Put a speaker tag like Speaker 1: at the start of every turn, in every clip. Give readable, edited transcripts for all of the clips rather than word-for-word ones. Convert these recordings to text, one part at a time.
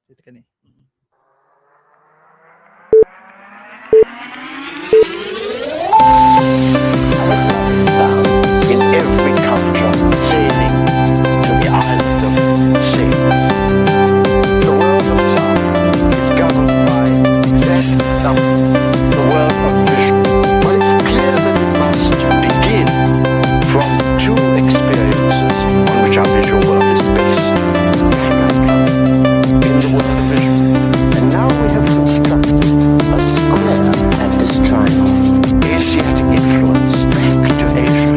Speaker 1: Saya tekan ni.
Speaker 2: In every culture, sailing to the island of sailors. The world of sound is governed by exact numbers. The world of vision. But it's clear that it must begin from two experiences on which our visual world is based. In the world of vision. And now we have constructed a square and this triangle. Asiatic influence back to Asia.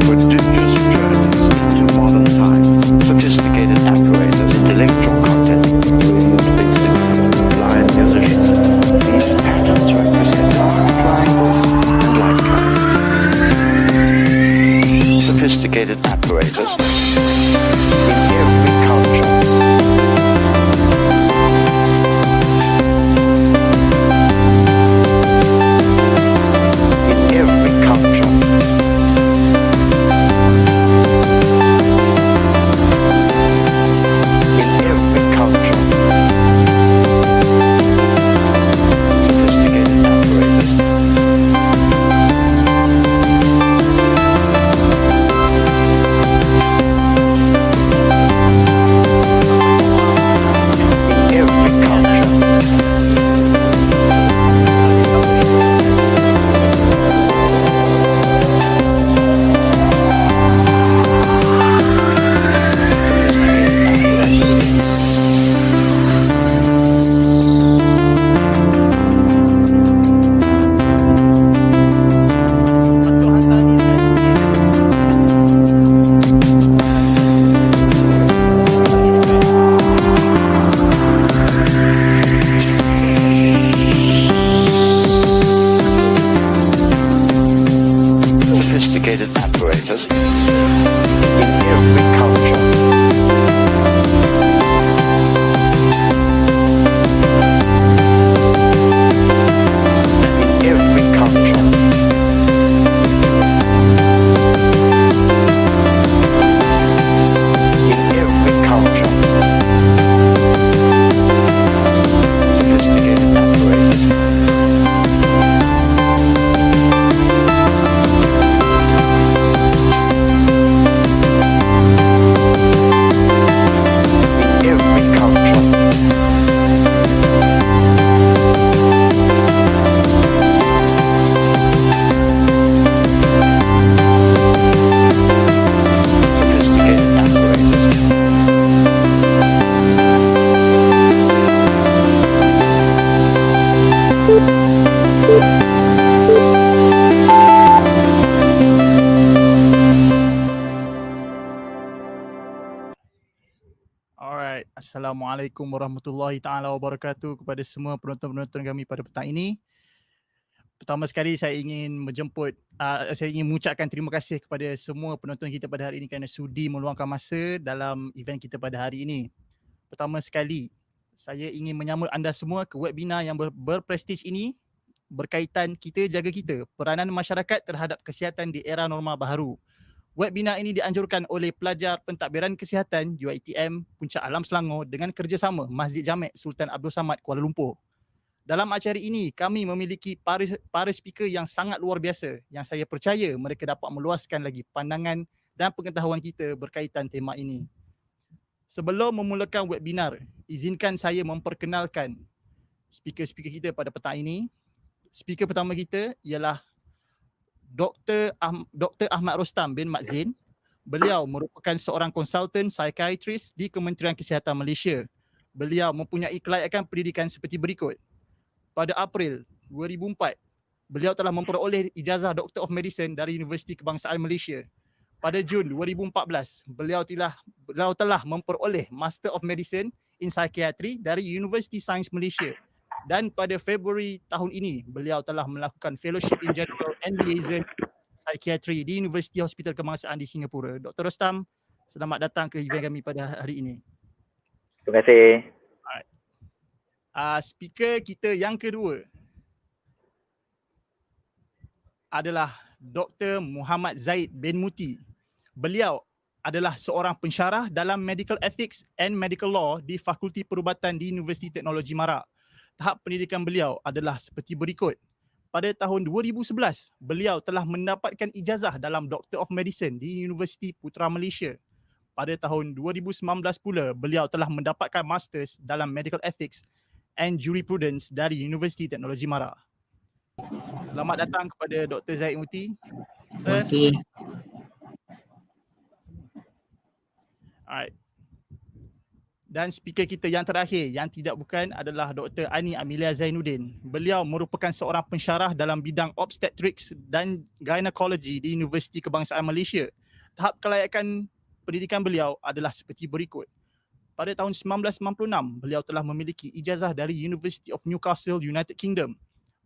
Speaker 2: Prodigious journeys into modern times. Sophisticated apparatus, intellectual content, brilliant physics, blind musicians. These patterns represent arc triangles and line lines. Sophisticated apparatus in every culture. In every culture. In every culture. Sophisticated apparatus. In every culture. Sophisticated apparatus in every culture. In every culture. In every culture. Sophisticated apparatus. In every culture. Sophisticated apparatus.
Speaker 1: Alright, Assalamualaikum warahmatullahi taala wabarakatuh kepada semua penonton-penonton kami pada petang ini. Pertama sekali saya ingin mengucapkan terima kasih kepada semua penonton kita pada hari ini kerana sudi meluangkan masa dalam event kita pada hari ini. Pertama sekali, saya ingin menyambut anda semua ke webinar yang berprestij ini berkaitan kita jaga kita, peranan masyarakat terhadap kesihatan di era norma baharu. Webinar ini dianjurkan oleh Pelajar Pentadbiran Kesihatan UiTM Puncak Alam Selangor dengan kerjasama Masjid Jamek Sultan Abdul Kuala Lumpur. Dalam acara ini, kami memiliki para speaker yang sangat luar biasa yang saya percaya mereka dapat meluaskan lagi pandangan dan pengetahuan kita berkaitan tema ini. Sebelum memulakan webinar, izinkan saya memperkenalkan speaker-speaker kita pada petang ini. Speaker pertama kita ialah Dr. Ahmad Rostam bin Mat Zain. Beliau merupakan seorang konsultan psikiatris di Kementerian Kesihatan Malaysia. Beliau mempunyai kelayakan pendidikan seperti berikut. Pada April 2004, beliau telah memperoleh ijazah Doctor of Medicine dari Universiti Kebangsaan Malaysia. Pada Jun 2014, beliau telah memperoleh Master of Medicine in Psychiatry dari Universiti Sains Malaysia. Dan pada Februari tahun ini, beliau telah melakukan Fellowship in General and Liaison Psychiatry di Universiti Hospital Kebangsaan di Singapura. Dr. Rostam, selamat datang ke event kami pada hari ini.
Speaker 3: Terima kasih.
Speaker 1: Speaker kita yang kedua adalah Dr. Muhammad Zaid bin Muti. Beliau adalah seorang pensyarah dalam Medical Ethics and Medical Law di Fakulti Perubatan di Universiti Teknologi Marak. Tahap pendidikan beliau adalah seperti berikut. Pada tahun 2011, beliau telah mendapatkan ijazah dalam Doctor of Medicine di Universiti Putra Malaysia. Pada tahun 2019 pula, beliau telah mendapatkan Masters dalam Medical Ethics and Jurisprudence dari Universiti Teknologi Marak. Selamat datang kepada Dr. Zaid Muti.
Speaker 4: Terima kasih.
Speaker 1: Alright. Dan speaker kita yang terakhir yang tidak bukan adalah Dr. Ani Amelia Zainuddin. Beliau merupakan seorang pensyarah dalam bidang obstetrics dan gynecology di Universiti Kebangsaan Malaysia. Tahap kelayakan pendidikan beliau adalah seperti berikut. Pada tahun 1996, beliau telah memiliki ijazah dari University of Newcastle, United Kingdom.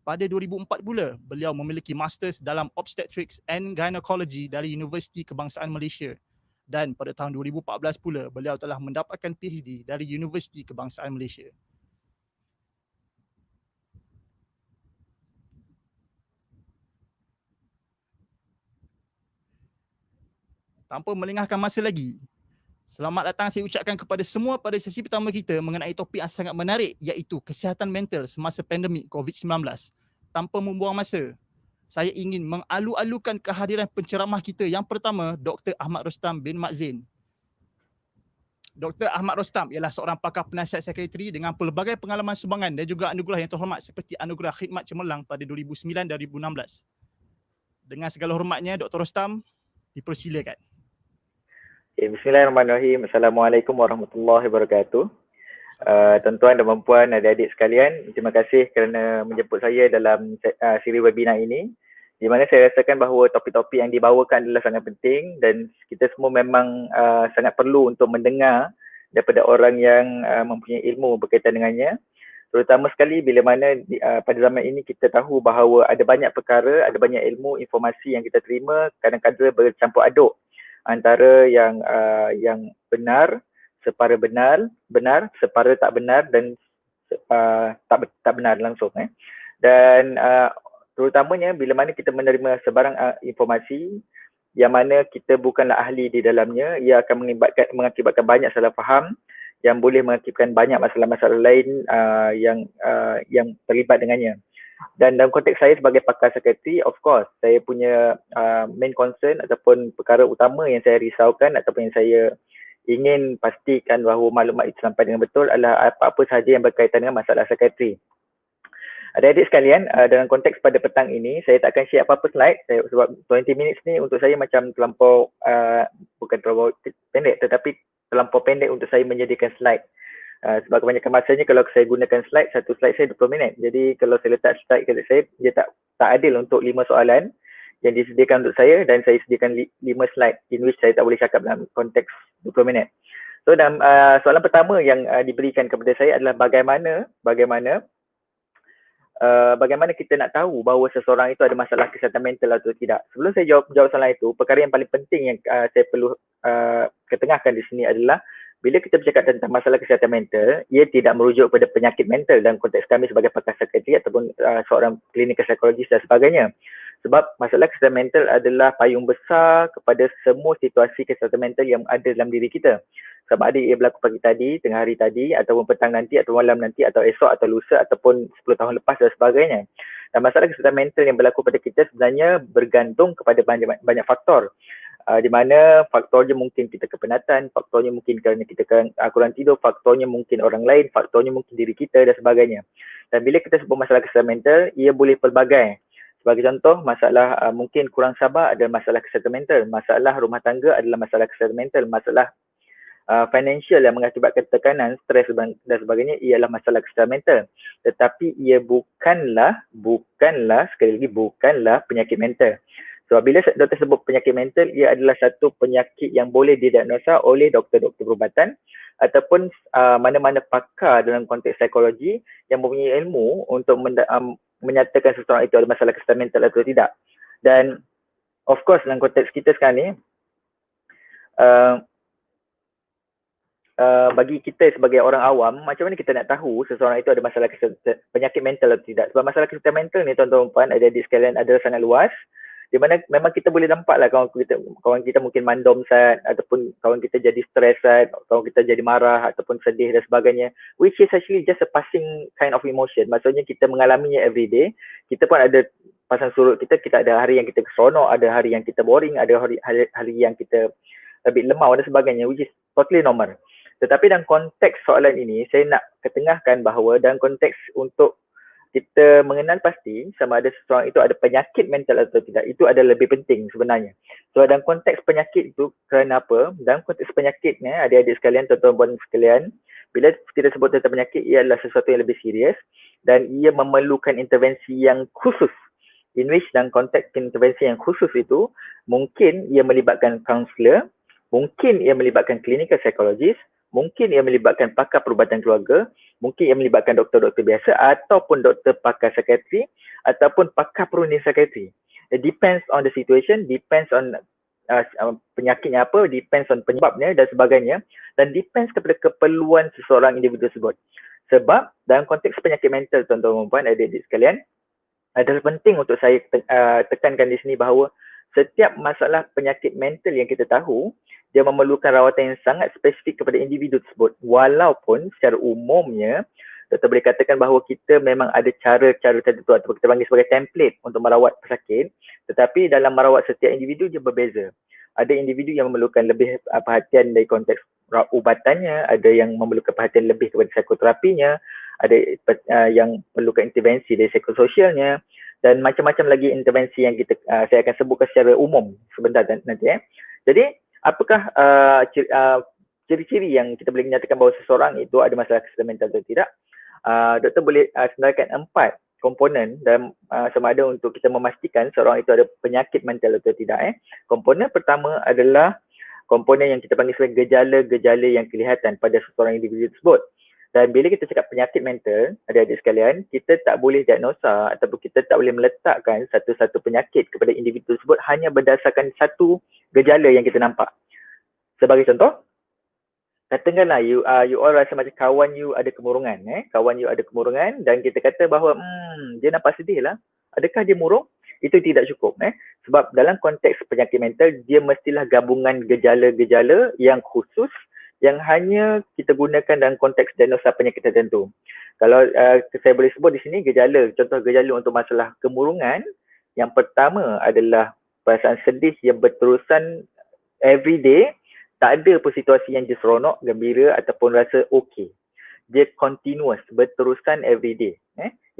Speaker 1: Pada 2004 pula, beliau memiliki Masters dalam Obstetrics and Gynecology dari Universiti Kebangsaan Malaysia. Dan pada tahun 2014 pula, beliau telah mendapatkan PhD dari Universiti Kebangsaan Malaysia. Tanpa melengahkan masa lagi, selamat datang saya ucapkan kepada semua pada sesi pertama kita mengenai topik yang sangat menarik, iaitu kesihatan mental semasa pandemik COVID-19. Tanpa membuang masa, saya ingin mengalu-alukan kehadiran penceramah kita yang pertama, Dr. Ahmad Rostam bin Mak Zain. Dr. Ahmad Rostam ialah seorang pakar penasihat sekretari dengan pelbagai pengalaman sumbangan dan juga anugerah yang terhormat seperti Anugerah Khidmat Cemerlang pada 2009 dan 2016. Dengan segala hormatnya, Dr. Rostam, dipersilakan.
Speaker 3: Bismillahirrahmanirrahim. Assalamualaikum warahmatullahi wabarakatuh. Tuan-tuan dan puan, adik-adik sekalian, terima kasih kerana menjemput saya dalam siri webinar ini, di mana saya rasakan bahawa topik-topik yang dibawakan adalah sangat penting dan kita semua memang sangat perlu untuk mendengar daripada orang yang mempunyai ilmu berkaitan dengannya. Terutama sekali bila mana pada zaman ini kita tahu bahawa ada banyak perkara, ada banyak ilmu, informasi yang kita terima kadang-kadang bercampur aduk antara yang benar, separa benar, separa tak benar dan tak benar langsung. Dan terutamanya bila mana kita menerima sebarang informasi yang mana kita bukanlah ahli di dalamnya, ia akan mengakibatkan banyak salah faham yang boleh mengakibatkan banyak masalah-masalah lain yang terlibat dengannya. Dan dalam konteks saya sebagai pakar sekretari, of course, saya punya main concern ataupun perkara utama yang saya risaukan ataupun yang saya ingin pastikan bahawa maklumat itu sampai dengan betul adalah apa-apa sahaja yang berkaitan dengan masalah sekretari. Adik-adik sekalian, dalam konteks pada petang ini, saya tak akan share apa-apa slide sebab 20 minutes ni untuk saya macam terlampau, bukan terlampau pendek tetapi terlampau pendek untuk saya menyediakan slide. Sebab kebanyakan masanya kalau saya gunakan slide, satu slide saya 20 minit. Jadi kalau saya letak slide kat saya, dia tak adil untuk 5 soalan yang disediakan untuk saya dan saya sediakan 5 slide in which saya tak boleh cakap dalam konteks 20 minit. So dalam soalan pertama yang diberikan kepada saya adalah bagaimana kita nak tahu bahawa seseorang itu ada masalah kesihatan mental atau tidak. Sebelum saya jawab soalan itu, perkara yang paling penting yang saya perlu ketengahkan di sini adalah bila kita bercakap tentang masalah kesihatan mental, ia tidak merujuk pada penyakit mental dalam konteks kami sebagai pakar sekretari ataupun seorang klinikal psikologis dan sebagainya. Sebab masalah kesihatan mental adalah payung besar kepada semua situasi kesihatan mental yang ada dalam diri kita. Sama ada ia berlaku pagi tadi, tengah hari tadi, ataupun petang nanti, atau malam nanti, atau esok, atau lusa, ataupun 10 tahun lepas dan sebagainya. Dan masalah kesihatan mental yang berlaku pada kita sebenarnya bergantung kepada banyak faktor. Di mana faktornya mungkin kita kepenatan, faktornya mungkin kerana kita kurang tidur, faktornya mungkin orang lain, faktornya mungkin diri kita dan sebagainya. Dan bila kita sebut masalah kesihatan mental, ia boleh pelbagai. Sebagai contoh, masalah mungkin kurang sabar adalah masalah kesihatan mental, masalah rumah tangga adalah masalah kesihatan mental, masalah financial yang mengakibatkan tekanan, stres dan sebagainya ialah masalah kesihatan mental. Tetapi ia bukanlah sekali lagi bukanlah penyakit mental. Sebab bila doktor sebut penyakit mental, ia adalah satu penyakit yang boleh didiagnosa oleh doktor-doktor perubatan ataupun mana-mana pakar dalam konteks psikologi yang mempunyai ilmu untuk menyatakan seseorang itu ada masalah kesihatan mental atau tidak. Dan of course dalam konteks kita sekarang ni, bagi kita sebagai orang awam, macam mana kita nak tahu seseorang itu ada masalah penyakit mental atau tidak? Sebab masalah kesihatan mental ni tuan-tuan dan puan, adik-adik sekalian adalah sangat luas Di mana memang kita boleh nampak lah kawan kita mungkin mandom sat, ataupun kawan kita jadi stres sat, kawan kita jadi marah ataupun sedih dan sebagainya, which is actually just a passing kind of emotion. Maksudnya kita mengalaminya every day. Kita pun ada pasang surut kita ada hari yang kita seronok, ada hari yang kita boring, ada hari yang kita lebih lemah dan sebagainya, which is totally normal. Tetapi dalam konteks soalan ini, saya nak ketengahkan bahawa dalam konteks untuk kita mengenal pasti sama ada seseorang itu ada penyakit mental atau tidak, itu adalah lebih penting sebenarnya. So dalam konteks penyakit itu, kerana apa? Dalam konteks penyakit ni, adik-adik sekalian, tuan-tuan sekalian, bila kita sebut tentang penyakit, ia adalah sesuatu yang lebih serius dan ia memerlukan intervensi yang khusus. In which dalam konteks intervensi yang khusus itu, mungkin ia melibatkan kaunselor, mungkin ia melibatkan clinical psychologist, mungkin ia melibatkan pakar perubatan keluarga, mungkin ia melibatkan doktor-doktor biasa ataupun doktor pakar psikiatri ataupun pakar perunding psikiatri. It depends on the situation, depends on penyakitnya apa, depends on penyebabnya dan sebagainya, dan depends kepada keperluan seseorang individu tersebut. Sebab dalam konteks penyakit mental, tuan-tuan dan puan, adik-adik sekalian, adalah penting untuk saya tekankan di sini bahawa setiap masalah penyakit mental yang kita tahu, dia memerlukan rawatan yang sangat spesifik kepada individu tersebut. Walaupun secara umumnya, doktor boleh katakan bahawa kita memang ada cara-cara tertentu atau kita panggil sebagai template untuk merawat pesakit. Tetapi dalam merawat setiap individu dia berbeza. Ada individu yang memerlukan lebih perhatian dari konteks ubatannya, ada yang memerlukan perhatian lebih kepada psikoterapinya, ada yang perlukan intervensi dari psikososialnya, dan macam-macam lagi intervensi yang saya akan sebutkan secara umum sebentar nanti. Jadi, apakah ciri-ciri yang kita boleh nyatakan bahawa seseorang itu ada masalah kesihatan mental atau tidak? Doktor boleh senaraikan 4 komponen dan sama ada untuk kita memastikan seorang itu ada penyakit mental atau tidak. Komponen pertama adalah komponen yang kita panggil sebagai gejala-gejala yang kelihatan pada seseorang individu tersebut. Dan bila kita cakap penyakit mental, adik-adik sekalian, kita tak boleh diagnosa ataupun kita tak boleh meletakkan satu-satu penyakit kepada individu tersebut hanya berdasarkan satu gejala yang kita nampak. Sebagai contoh, katakanlah you all rasa macam kawan you ada kemurungan. Kawan you ada kemurungan dan kita kata bahawa dia nampak sedih lah. Adakah dia murung? Itu tidak cukup. Sebab dalam konteks penyakit mental, dia mestilah gabungan gejala-gejala yang khusus yang hanya kita gunakan dalam konteks diagnosa penyakit tertentu. Kalau saya boleh sebut di sini gejala, contoh gejala untuk masalah kemurungan, yang pertama adalah perasaan sedih yang berterusan everyday, tak ada pun situasi yang dia seronok, gembira ataupun rasa okey. Dia continuous, berterusan everyday.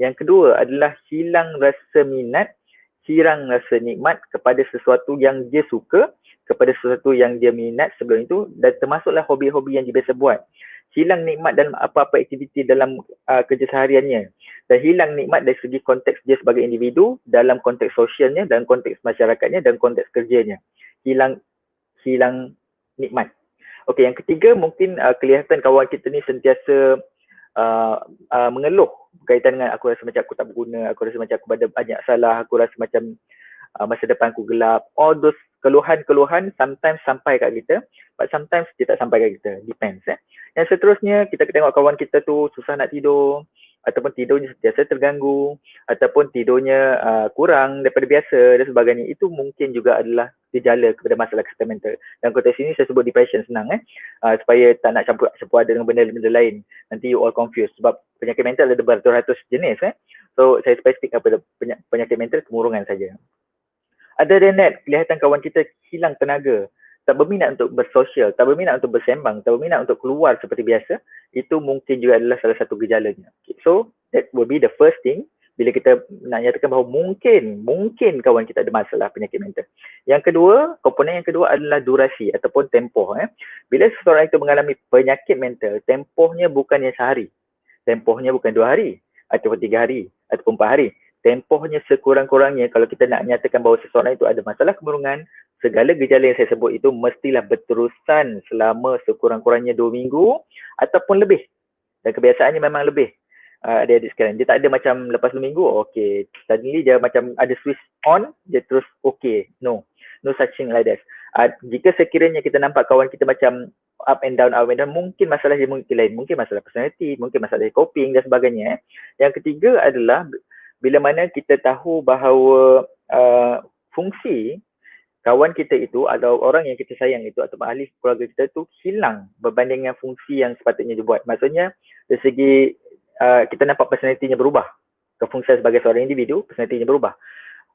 Speaker 3: Yang kedua adalah hilang rasa minat, hilang rasa nikmat kepada sesuatu yang dia suka, kepada sesuatu yang dia minat sebelum itu, dan termasuklah hobi-hobi yang dia biasa buat. Hilang nikmat dalam apa-apa aktiviti dalam kerja sehariannya, dan hilang nikmat dari segi konteks dia sebagai individu, dalam konteks sosialnya, dalam konteks masyarakatnya, dan konteks kerjanya. Hilang nikmat. Okey, yang ketiga mungkin kelihatan kawan kita ni sentiasa mengeluh berkaitan dengan aku rasa macam aku tak berguna, aku rasa macam aku ada banyak salah, aku rasa macam masa depan aku gelap. All those keluhan-keluhan sometimes sampai kat kita, but sometimes dia tak sampai kat kita. Depends. Yang seterusnya, kita tengok kawan kita tu susah nak tidur, ataupun tidurnya sentiasa terganggu, ataupun tidurnya kurang daripada biasa dan sebagainya. Itu mungkin juga adalah gejala kepada masalah kesihatan mental. Dan konteks ini saya sebut depression senang supaya tak nak campur ada dengan benda-benda lain. Nanti you all confused sebab penyakit mental ada beratus-ratus jenis. So saya spesifik kepada penyakit mental kemurungan saja. Other than that, kelihatan kawan kita hilang tenaga, tak berminat untuk bersosial, tak berminat untuk bersembang, tak berminat untuk keluar seperti biasa. Itu mungkin juga adalah salah satu gejalanya. Okay. So that will be the first thing bila kita nak nyatakan bahawa mungkin kawan kita ada masalah penyakit mental. Yang kedua, komponen yang kedua adalah durasi ataupun tempoh. Bila seseorang itu mengalami penyakit mental, tempohnya bukannya sehari, tempohnya bukan 2 hari ataupun 3 hari ataupun 4 hari. Tempohnya sekurang-kurangnya kalau kita nak nyatakan bahawa seseorang itu ada masalah kemurungan, segala gejala yang saya sebut itu mestilah berterusan selama sekurang-kurangnya 2 minggu ataupun lebih. Dan kebiasaannya memang lebih. Adik-adik sekalian, dia tak ada macam lepas 2 minggu, okay, suddenly dia macam ada switch on, dia terus okay. No such thing like that. Jika sekiranya kita nampak kawan kita macam up and down, mungkin masalah dia mungkin lain, mungkin masalah personality, mungkin masalah coping dan sebagainya. Yang ketiga adalah bila mana kita tahu bahawa fungsi kawan kita itu atau orang yang kita sayang itu atau ahli keluarga kita tu hilang berbanding dengan fungsi yang sepatutnya dibuat. Maksudnya dari segi kita nampak personalitinya berubah. Kefungsian sebagai seorang individu, personalitinya berubah.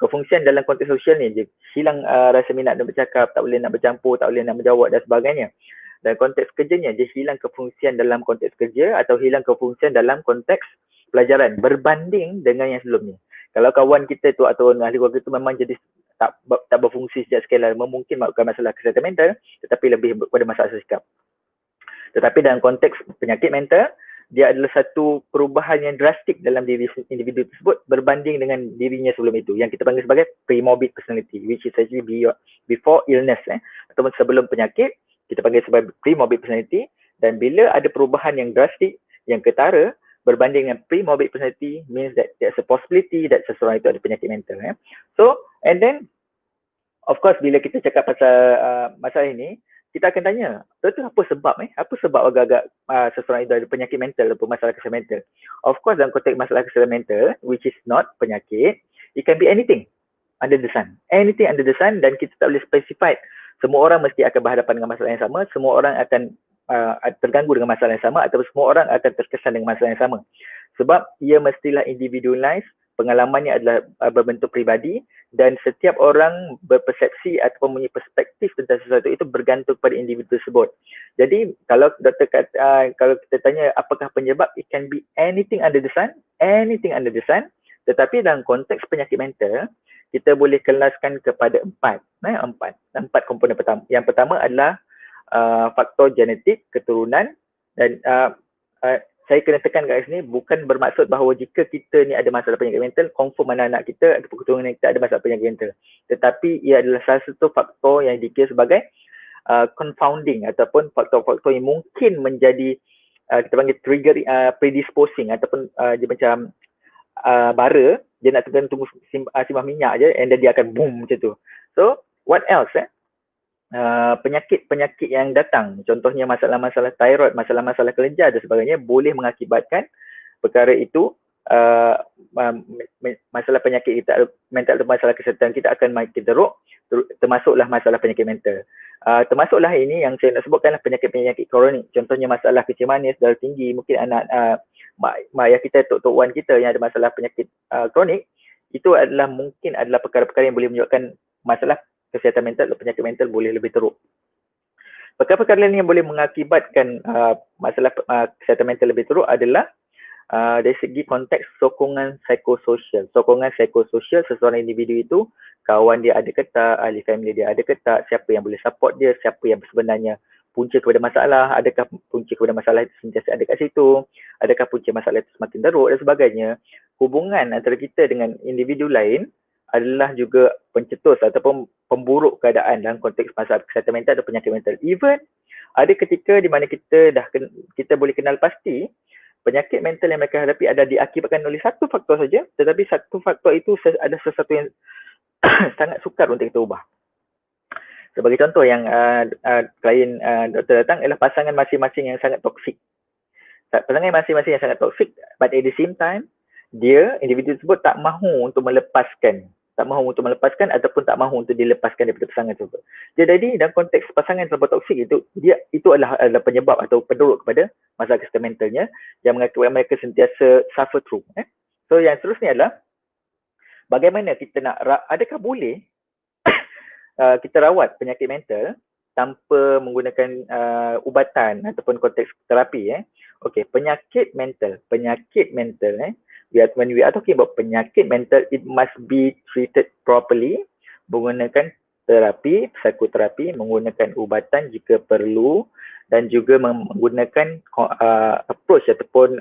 Speaker 3: Kefungsian dalam konteks sosial ni je hilang rasa minat nak bercakap, tak boleh nak bercampur, tak boleh nak menjawab dan sebagainya. Dan konteks kerjanya dia hilang kefungsian dalam konteks kerja atau hilang kefungsian dalam konteks pelajaran berbanding dengan yang sebelum ni. Kalau kawan kita tu atau ahli keluarga tu memang jadi tak berfungsi sejak sekali lama, mungkin bukan masalah kesihatan mental tetapi lebih kepada masalah sikap. Tetapi dalam konteks penyakit mental, dia adalah satu perubahan yang drastik dalam diri individu tersebut berbanding dengan dirinya sebelum itu, yang kita panggil sebagai premorbid personality, which is actually before illness ataupun sebelum penyakit, kita panggil sebagai premorbid personality. Dan bila ada perubahan yang drastik, yang ketara berbanding dengan premorbid personality, means that there's a possibility that seseorang itu ada penyakit mental. So, and then of course bila kita cakap pasal masalah ini, kita akan tanya, betul apa sebab apa sebab agak-agak seseorang itu ada penyakit mental ataupun masalah kesihatan mental. Of course dalam konteks masalah kesihatan mental, which is not penyakit, it can be anything under the sun. Anything under the sun, dan kita tak boleh specify semua orang mesti akan berhadapan dengan masalah yang sama, semua orang akan terganggu dengan masalah yang sama, atau semua orang akan terkesan dengan masalah yang sama. Sebab ia mestilah individualized, pengalamannya adalah berbentuk peribadi, dan setiap orang berpersepsi ataupun punya perspektif tentang sesuatu itu bergantung pada individu tersebut. Jadi kalau doktor kalau kita tanya apakah penyebab, it can be anything under the sun, tetapi dalam konteks penyakit mental, kita boleh kelaskan kepada empat komponen pertama. Yang pertama adalah faktor genetik, keturunan, dan saya kena tekan kat sini, bukan bermaksud bahawa jika kita ni ada masalah penyakit mental, confirm anak-anak kita ataupun keturunan kita ada masalah penyakit mental. Tetapi ia adalah salah satu faktor yang dikira sebagai confounding ataupun faktor-faktor yang mungkin menjadi kita panggil trigger predisposing ataupun dia macam bara, dia nak tunggu simbah minyak je and then dia akan boom macam tu. So what else penyakit-penyakit yang datang, contohnya masalah-masalah thyroid, masalah-masalah kelenjar dan sebagainya, boleh mengakibatkan perkara itu masalah penyakit kita mental atau masalah kesihatan kita akan makin teruk, termasuklah masalah penyakit mental. Termasuklah ini yang saya nak sebutkanlah penyakit-penyakit kronik, contohnya masalah kencing manis, darah tinggi, mungkin anak mak ayah kita, Tuan kita yang ada masalah penyakit kronik, itu adalah mungkin adalah perkara-perkara yang boleh menyebabkan masalah kesihatan mental atau penyakit mental boleh lebih teruk. Perkara-perkara lain yang boleh mengakibatkan masalah kesihatan mental lebih teruk adalah dari segi konteks sokongan psikososial. Sokongan psikososial seseorang individu itu, kawan dia ada ke tak, ahli family dia ada ke tak, siapa yang boleh support dia, siapa yang sebenarnya punca kepada masalah, adakah punca kepada masalah itu sentiasa ada kat situ, adakah punca masalah itu semakin teruk dan sebagainya. Hubungan antara kita dengan individu lain adalah juga pencetus ataupun pemburuk keadaan dalam konteks masalah kesihatan mental atau penyakit mental. Even ada ketika di mana kita boleh kenal pasti penyakit mental yang mereka hadapi ada diakibatkan oleh satu faktor saja, tetapi satu faktor itu ada sesuatu yang sangat sukar untuk kita ubah. Sebagai contoh yang klien doktor datang ialah pasangan masing-masing yang sangat toksik. Pasangan masing-masing yang sangat toksik, but at the same time dia, individu tersebut tak mahu untuk melepaskan ataupun tak mahu untuk dilepaskan daripada pasangan tersebut. Jadi dalam konteks pasangan terlalu toksik itu adalah penyebab atau pendorok kepada masalah kesihatan mentalnya yang mengakibatkan mereka sentiasa suffer through. So yang seterusnya adalah bagaimana kita nak, adakah boleh kita rawat penyakit mental tanpa menggunakan ubatan ataupun konteks terapi. Okey, penyakit mental when we are talking about penyakit mental, it must be treated properly menggunakan terapi, psikoterapi, menggunakan ubatan jika perlu, dan juga menggunakan approach ataupun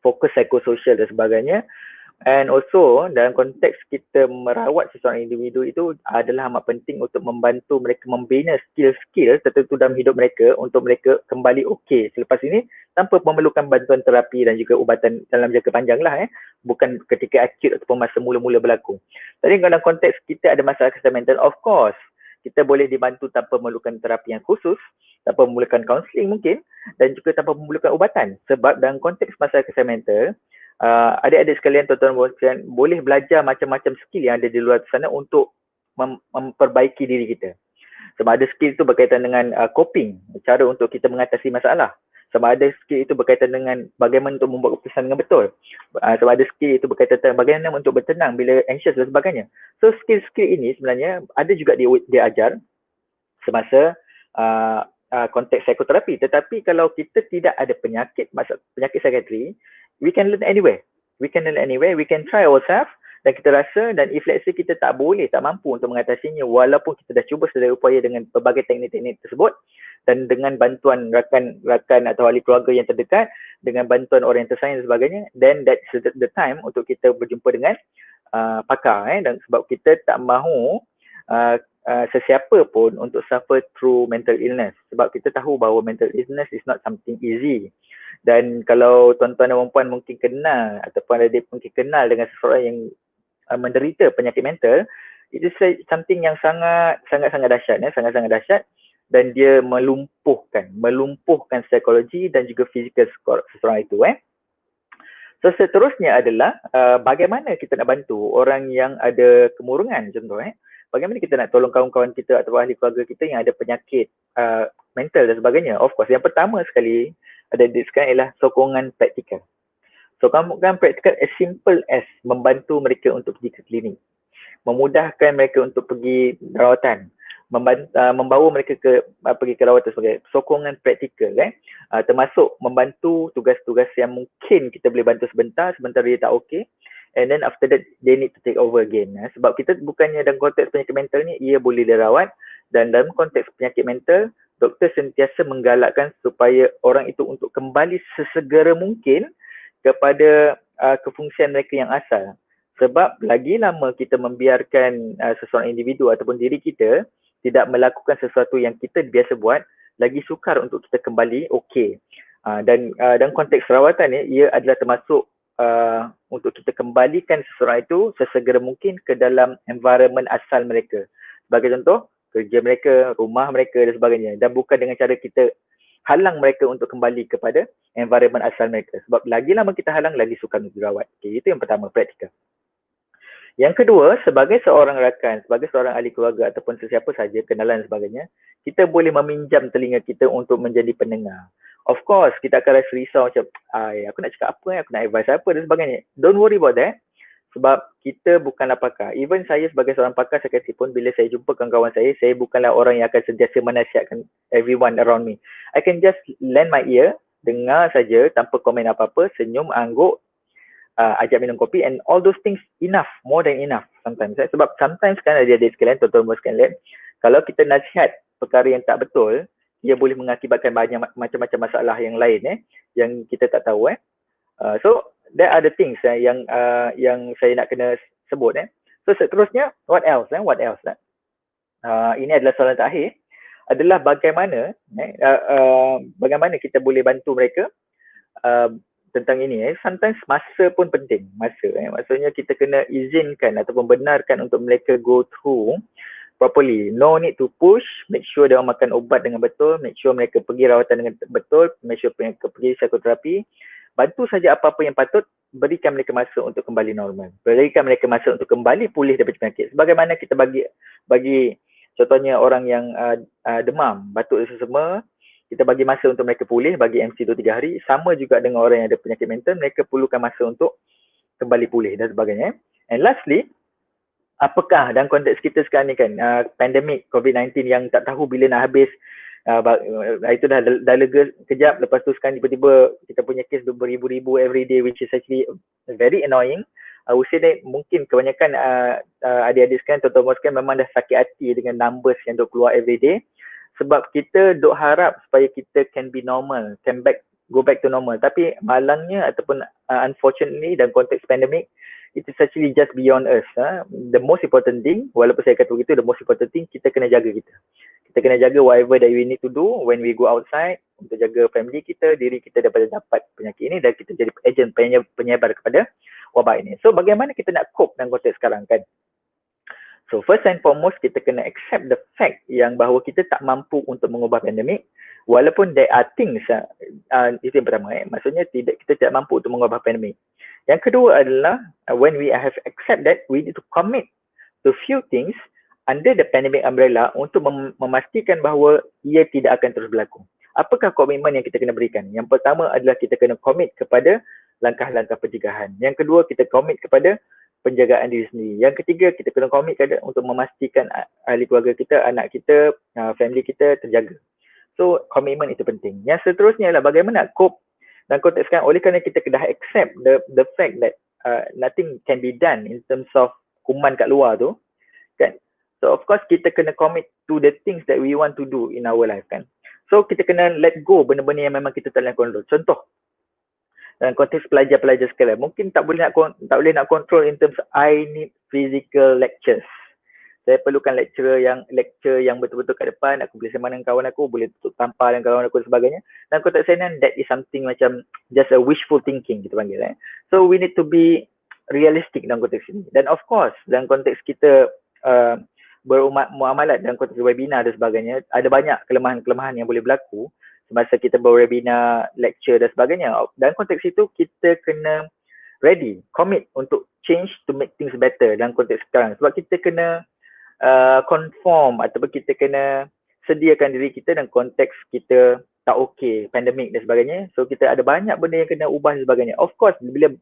Speaker 3: fokus psikososial dan sebagainya. And also dalam konteks kita merawat seseorang individu itu adalah amat penting untuk membantu mereka membina skill-skill tertentu dalam hidup mereka untuk mereka kembali okey selepas ini tanpa memerlukan bantuan terapi dan juga ubatan dalam jangka panjang lah, bukan ketika akut ataupun masa mula-mula berlaku. Tadi dalam konteks kita ada masalah kesihatan mental, of course kita boleh dibantu tanpa memerlukan terapi yang khusus, tanpa memerlukan kaunseling mungkin, dan juga tanpa memerlukan ubatan. Sebab dalam konteks masalah kesihatan mental, adik-adik sekalian, tuan-tuan sekalian, boleh belajar macam-macam skill yang ada di luar sana untuk memperbaiki diri kita. Sama ada skill itu berkaitan dengan coping, cara untuk kita mengatasi masalah. Sama ada skill itu berkaitan dengan bagaimana untuk membuat keputusan dengan betul. Sama ada skill itu berkaitan dengan bagaimana untuk bertenang bila anxious dan sebagainya. So skill-skill ini sebenarnya ada juga dia ajar semasa konteks psikoterapi. Tetapi kalau kita tidak ada penyakit psikiatri, we can learn anywhere. We can try ourselves, dan kita rasa, dan if let's say kita tak mampu untuk mengatasinya, walaupun kita dah cuba sedaya upaya dengan berbagai teknik-teknik tersebut, dan dengan bantuan rakan atau ahli keluarga yang terdekat, dengan bantuan orang yang tersayang dan sebagainya, then that's the time untuk kita berjumpa dengan pakar. Dan sebab kita tak mahu sesiapa pun untuk suffer through mental illness, sebab kita tahu bahawa mental illness is not something easy. Dan kalau tuan-tuan dan puan mungkin kenal ataupun adik mungkin kenal dengan seseorang yang menderita penyakit mental, itu something yang sangat-sangat dahsyat, dan dia melumpuhkan psikologi dan juga fizikal seseorang itu. So seterusnya adalah bagaimana kita nak bantu orang yang ada kemurungan, contoh bagaimana kita nak tolong kawan-kawan kita atau ahli keluarga kita yang ada penyakit mental dan sebagainya. Of course, yang pertama sekali ada sekarang ialah sokongan praktikal. Sokongan praktikal as simple as membantu mereka untuk pergi ke klinik, memudahkan mereka untuk pergi rawatan, membawa mereka pergi ke rawatan sebagai sokongan praktikal, termasuk membantu tugas-tugas yang mungkin kita boleh bantu sebentar dia tak okey, and then after that they need to take over again. Sebab kita bukannya dalam konteks penyakit mental ni ia boleh dirawat, dan dalam konteks penyakit mental doktor sentiasa menggalakkan supaya orang itu untuk kembali sesegera mungkin kepada kefungsian mereka yang asal. Sebab lagi lama kita membiarkan seseorang individu ataupun diri kita tidak melakukan sesuatu yang kita biasa buat, lagi sukar untuk kita kembali okey. Dan dalam konteks rawatan ni, ia adalah termasuk untuk kita kembalikan seseorang itu sesegera mungkin ke dalam environment asal mereka. Sebagai contoh, kerja mereka, rumah mereka dan sebagainya. Dan bukan dengan cara kita halang mereka untuk kembali kepada environment asal mereka. Sebab lagi lama kita halang, lagi sukar untuk dirawat. Okay, itu yang pertama, praktikal. Yang kedua, sebagai seorang rakan, sebagai seorang ahli keluarga ataupun sesiapa saja, kenalan dan sebagainya, kita boleh meminjam telinga kita untuk menjadi pendengar. Of course, kita akan rasa risau macam, aku nak cakap apa, aku nak advice apa dan sebagainya. Don't worry about that. Sebab kita bukanlah pakar. Even saya sebagai seorang pakar psikiatri pun, bila saya jumpa kawan-kawan saya bukanlah orang yang akan sentiasa menasihatkan everyone around me. I can just lend my ear, dengar saja tanpa komen apa-apa, senyum, angguk, ajak minum kopi, and all those things enough, more than enough sometimes. Sebab sometimes kan adik-adik sekalian, tuan-tuan sekalian, kalau kita nasihat perkara yang tak betul, ia boleh mengakibatkan banyak macam-macam masalah yang lain yang kita tak tahu. So there are the things yang saya nak kena sebut. So seterusnya, what else? Ini adalah soalan terakhir, adalah bagaimana kita boleh bantu mereka tentang ini. Sometimes masa pun penting. Maksudnya kita kena izinkan ataupun benarkan untuk mereka go through properly. No need to push. Make sure dia makan ubat dengan betul. Make sure mereka pergi rawatan dengan betul. Make sure mereka pergi psikoterapi. Bantu saja apa-apa yang patut. Berikan mereka masa untuk kembali normal. Berikan mereka masa untuk kembali pulih daripada penyakit. Sebagaimana kita bagi contohnya orang yang demam, batuk dan sesama, kita bagi masa untuk mereka pulih, bagi MC 2-3 hari. Sama juga dengan orang yang ada penyakit mental, mereka perlukan masa untuk kembali pulih dan sebagainya. And lastly, apakah dalam konteks kita sekarang ni kan, pandemik COVID-19 yang tak tahu bila nak habis, itu dah lega kejap, lepas tu sekarang tiba-tiba kita punya kes beribu-ribu every day, which is actually very annoying. I would say that mungkin kebanyakan adik-adik sekarang, tuan-tuan sekarang memang dah sakit hati dengan numbers yang duk keluar every day. Sebab kita duk harap supaya kita can be normal, go back to normal. Tapi malangnya ataupun unfortunately dalam konteks pandemik, it is actually just beyond us. The most important thing, walaupun saya kata begitu, the most important thing, kita kena jaga kita. Kita kena jaga whatever that we need to do when we go outside, untuk jaga family kita, diri kita daripada dapat penyakit ini, dan kita jadi agent penyebar kepada wabak ini. So bagaimana kita nak cope dalam konteks sekarang kan? So first and foremost, kita kena accept the fact yang bahawa kita tak mampu untuk mengubah pandemik, walaupun there are things, itu yang pertama. Maksudnya kita tidak mampu untuk mengubah pandemik. Yang kedua adalah when we have accept that, we need to commit to few things under the pandemic umbrella untuk memastikan bahawa ia tidak akan terus berlaku. Apakah komitmen yang kita kena berikan? Yang pertama adalah kita kena komit kepada langkah-langkah pencegahan. Yang kedua, kita komit kepada penjagaan diri sendiri. Yang ketiga, kita kena komit untuk memastikan ahli keluarga kita, anak kita, family kita terjaga. So, komitmen itu penting. Yang seterusnya adalah bagaimana cope dalam konteks sekarang, oleh kerana kita dah accept the fact that nothing can be done in terms of kuman kat luar tu, kan? So, of course, kita kena commit to the things that we want to do in our life, kan? So, kita kena let go benda-benda yang memang kita tak boleh kontrol. Contoh, dalam konteks pelajar-pelajar sekalian, mungkin tak boleh nak control in terms I need physical lectures. Saya perlukan lecture yang betul-betul kat depan, aku boleh sembang dengan kawan aku, boleh tutup tampar dengan kawan aku dan sebagainya. Dalam konteks saya ni, that is something macam just a wishful thinking kita panggil. So, we need to be realistic dalam konteks ini. Dan of course, dalam konteks kita bermuamalat dalam konteks webinar dan sebagainya, ada banyak kelemahan-kelemahan yang boleh berlaku semasa kita berwebinar, lecture dan sebagainya. Dalam konteks itu, kita kena ready, commit untuk change to make things better dalam konteks sekarang. Sebab kita kena conform ataupun kita kena sediakan diri kita dalam konteks kita tak okay, pandemik dan sebagainya. So, kita ada banyak benda yang kena ubah dan sebagainya. Of course, bila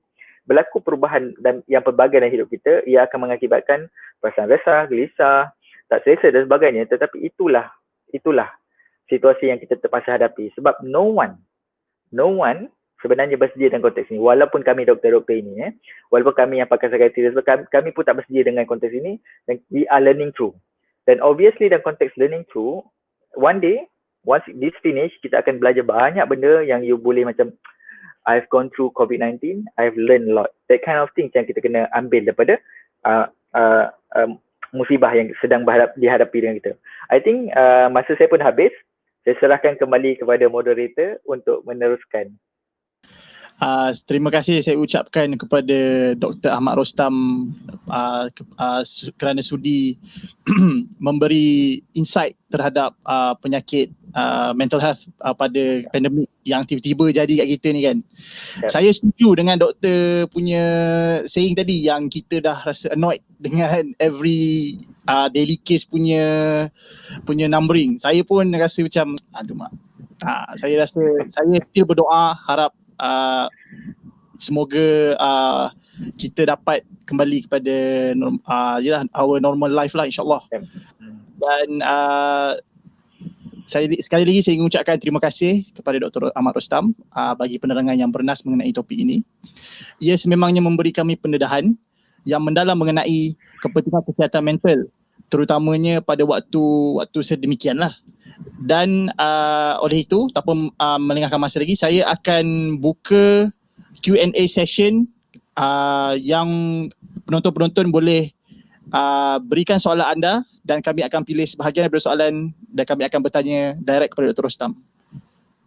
Speaker 3: berlaku perubahan yang pelbagai dalam hidup kita, ia akan mengakibatkan perasaan resah, gelisah, tak selesa dan sebagainya. Tetapi itulah situasi yang kita terpaksa hadapi. Sebab no one sebenarnya bersedia dalam konteks ini. Walaupun kami doktor-doktor ini, walaupun kami yang pakar psikiatri, kami pun tak bersedia dengan konteks ini, dan we are learning through. Dan obviously dalam konteks learning through, one day, once this finish, kita akan belajar banyak benda yang you boleh macam, I've gone through COVID-19, I've learned a lot. That kind of things yang kita kena ambil daripada musibah yang sedang dihadapi dengan kita. I think masa saya pun habis. Saya serahkan kembali kepada moderator untuk meneruskan.
Speaker 1: Terima kasih saya ucapkan kepada Dr. Ahmad Rostam kerana sudi memberi insight terhadap penyakit mental health pada pandemik yang tiba-tiba jadi kat kita ni kan. Yep. Saya setuju dengan doktor punya saying tadi yang kita dah rasa annoyed dengan every daily case punya numbering. Saya pun rasa macam aduh mak. Saya still berdoa harap semoga kita dapat kembali kepada our normal life lah insyaAllah. Dan sekali lagi saya ingin ucapkan terima kasih kepada Dr. Ahmad Rostam bagi penerangan yang bernas mengenai topik ini. Ia sememangnya memberi kami pendedahan yang mendalam mengenai kepentingan kesihatan mental, terutamanya pada waktu sedemikianlah. Dan oleh itu, tanpa melengahkan masa lagi, saya akan buka Q&A session yang penonton-penonton boleh berikan soalan anda dan kami akan pilih sebahagian daripada soalan dan kami akan bertanya direct kepada Dr. Rostam.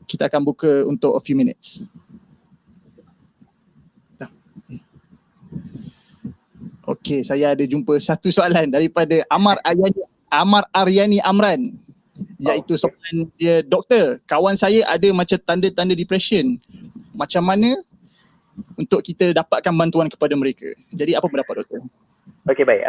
Speaker 1: Kita akan buka untuk a few minutes. Okey, saya ada jumpa satu soalan daripada Amar Aryani Amran. Iaitu soalan dia, doktor, kawan saya ada macam tanda-tanda depression. Macam mana untuk kita dapatkan bantuan kepada mereka? Jadi apa pendapat doktor?
Speaker 3: Okay, baik.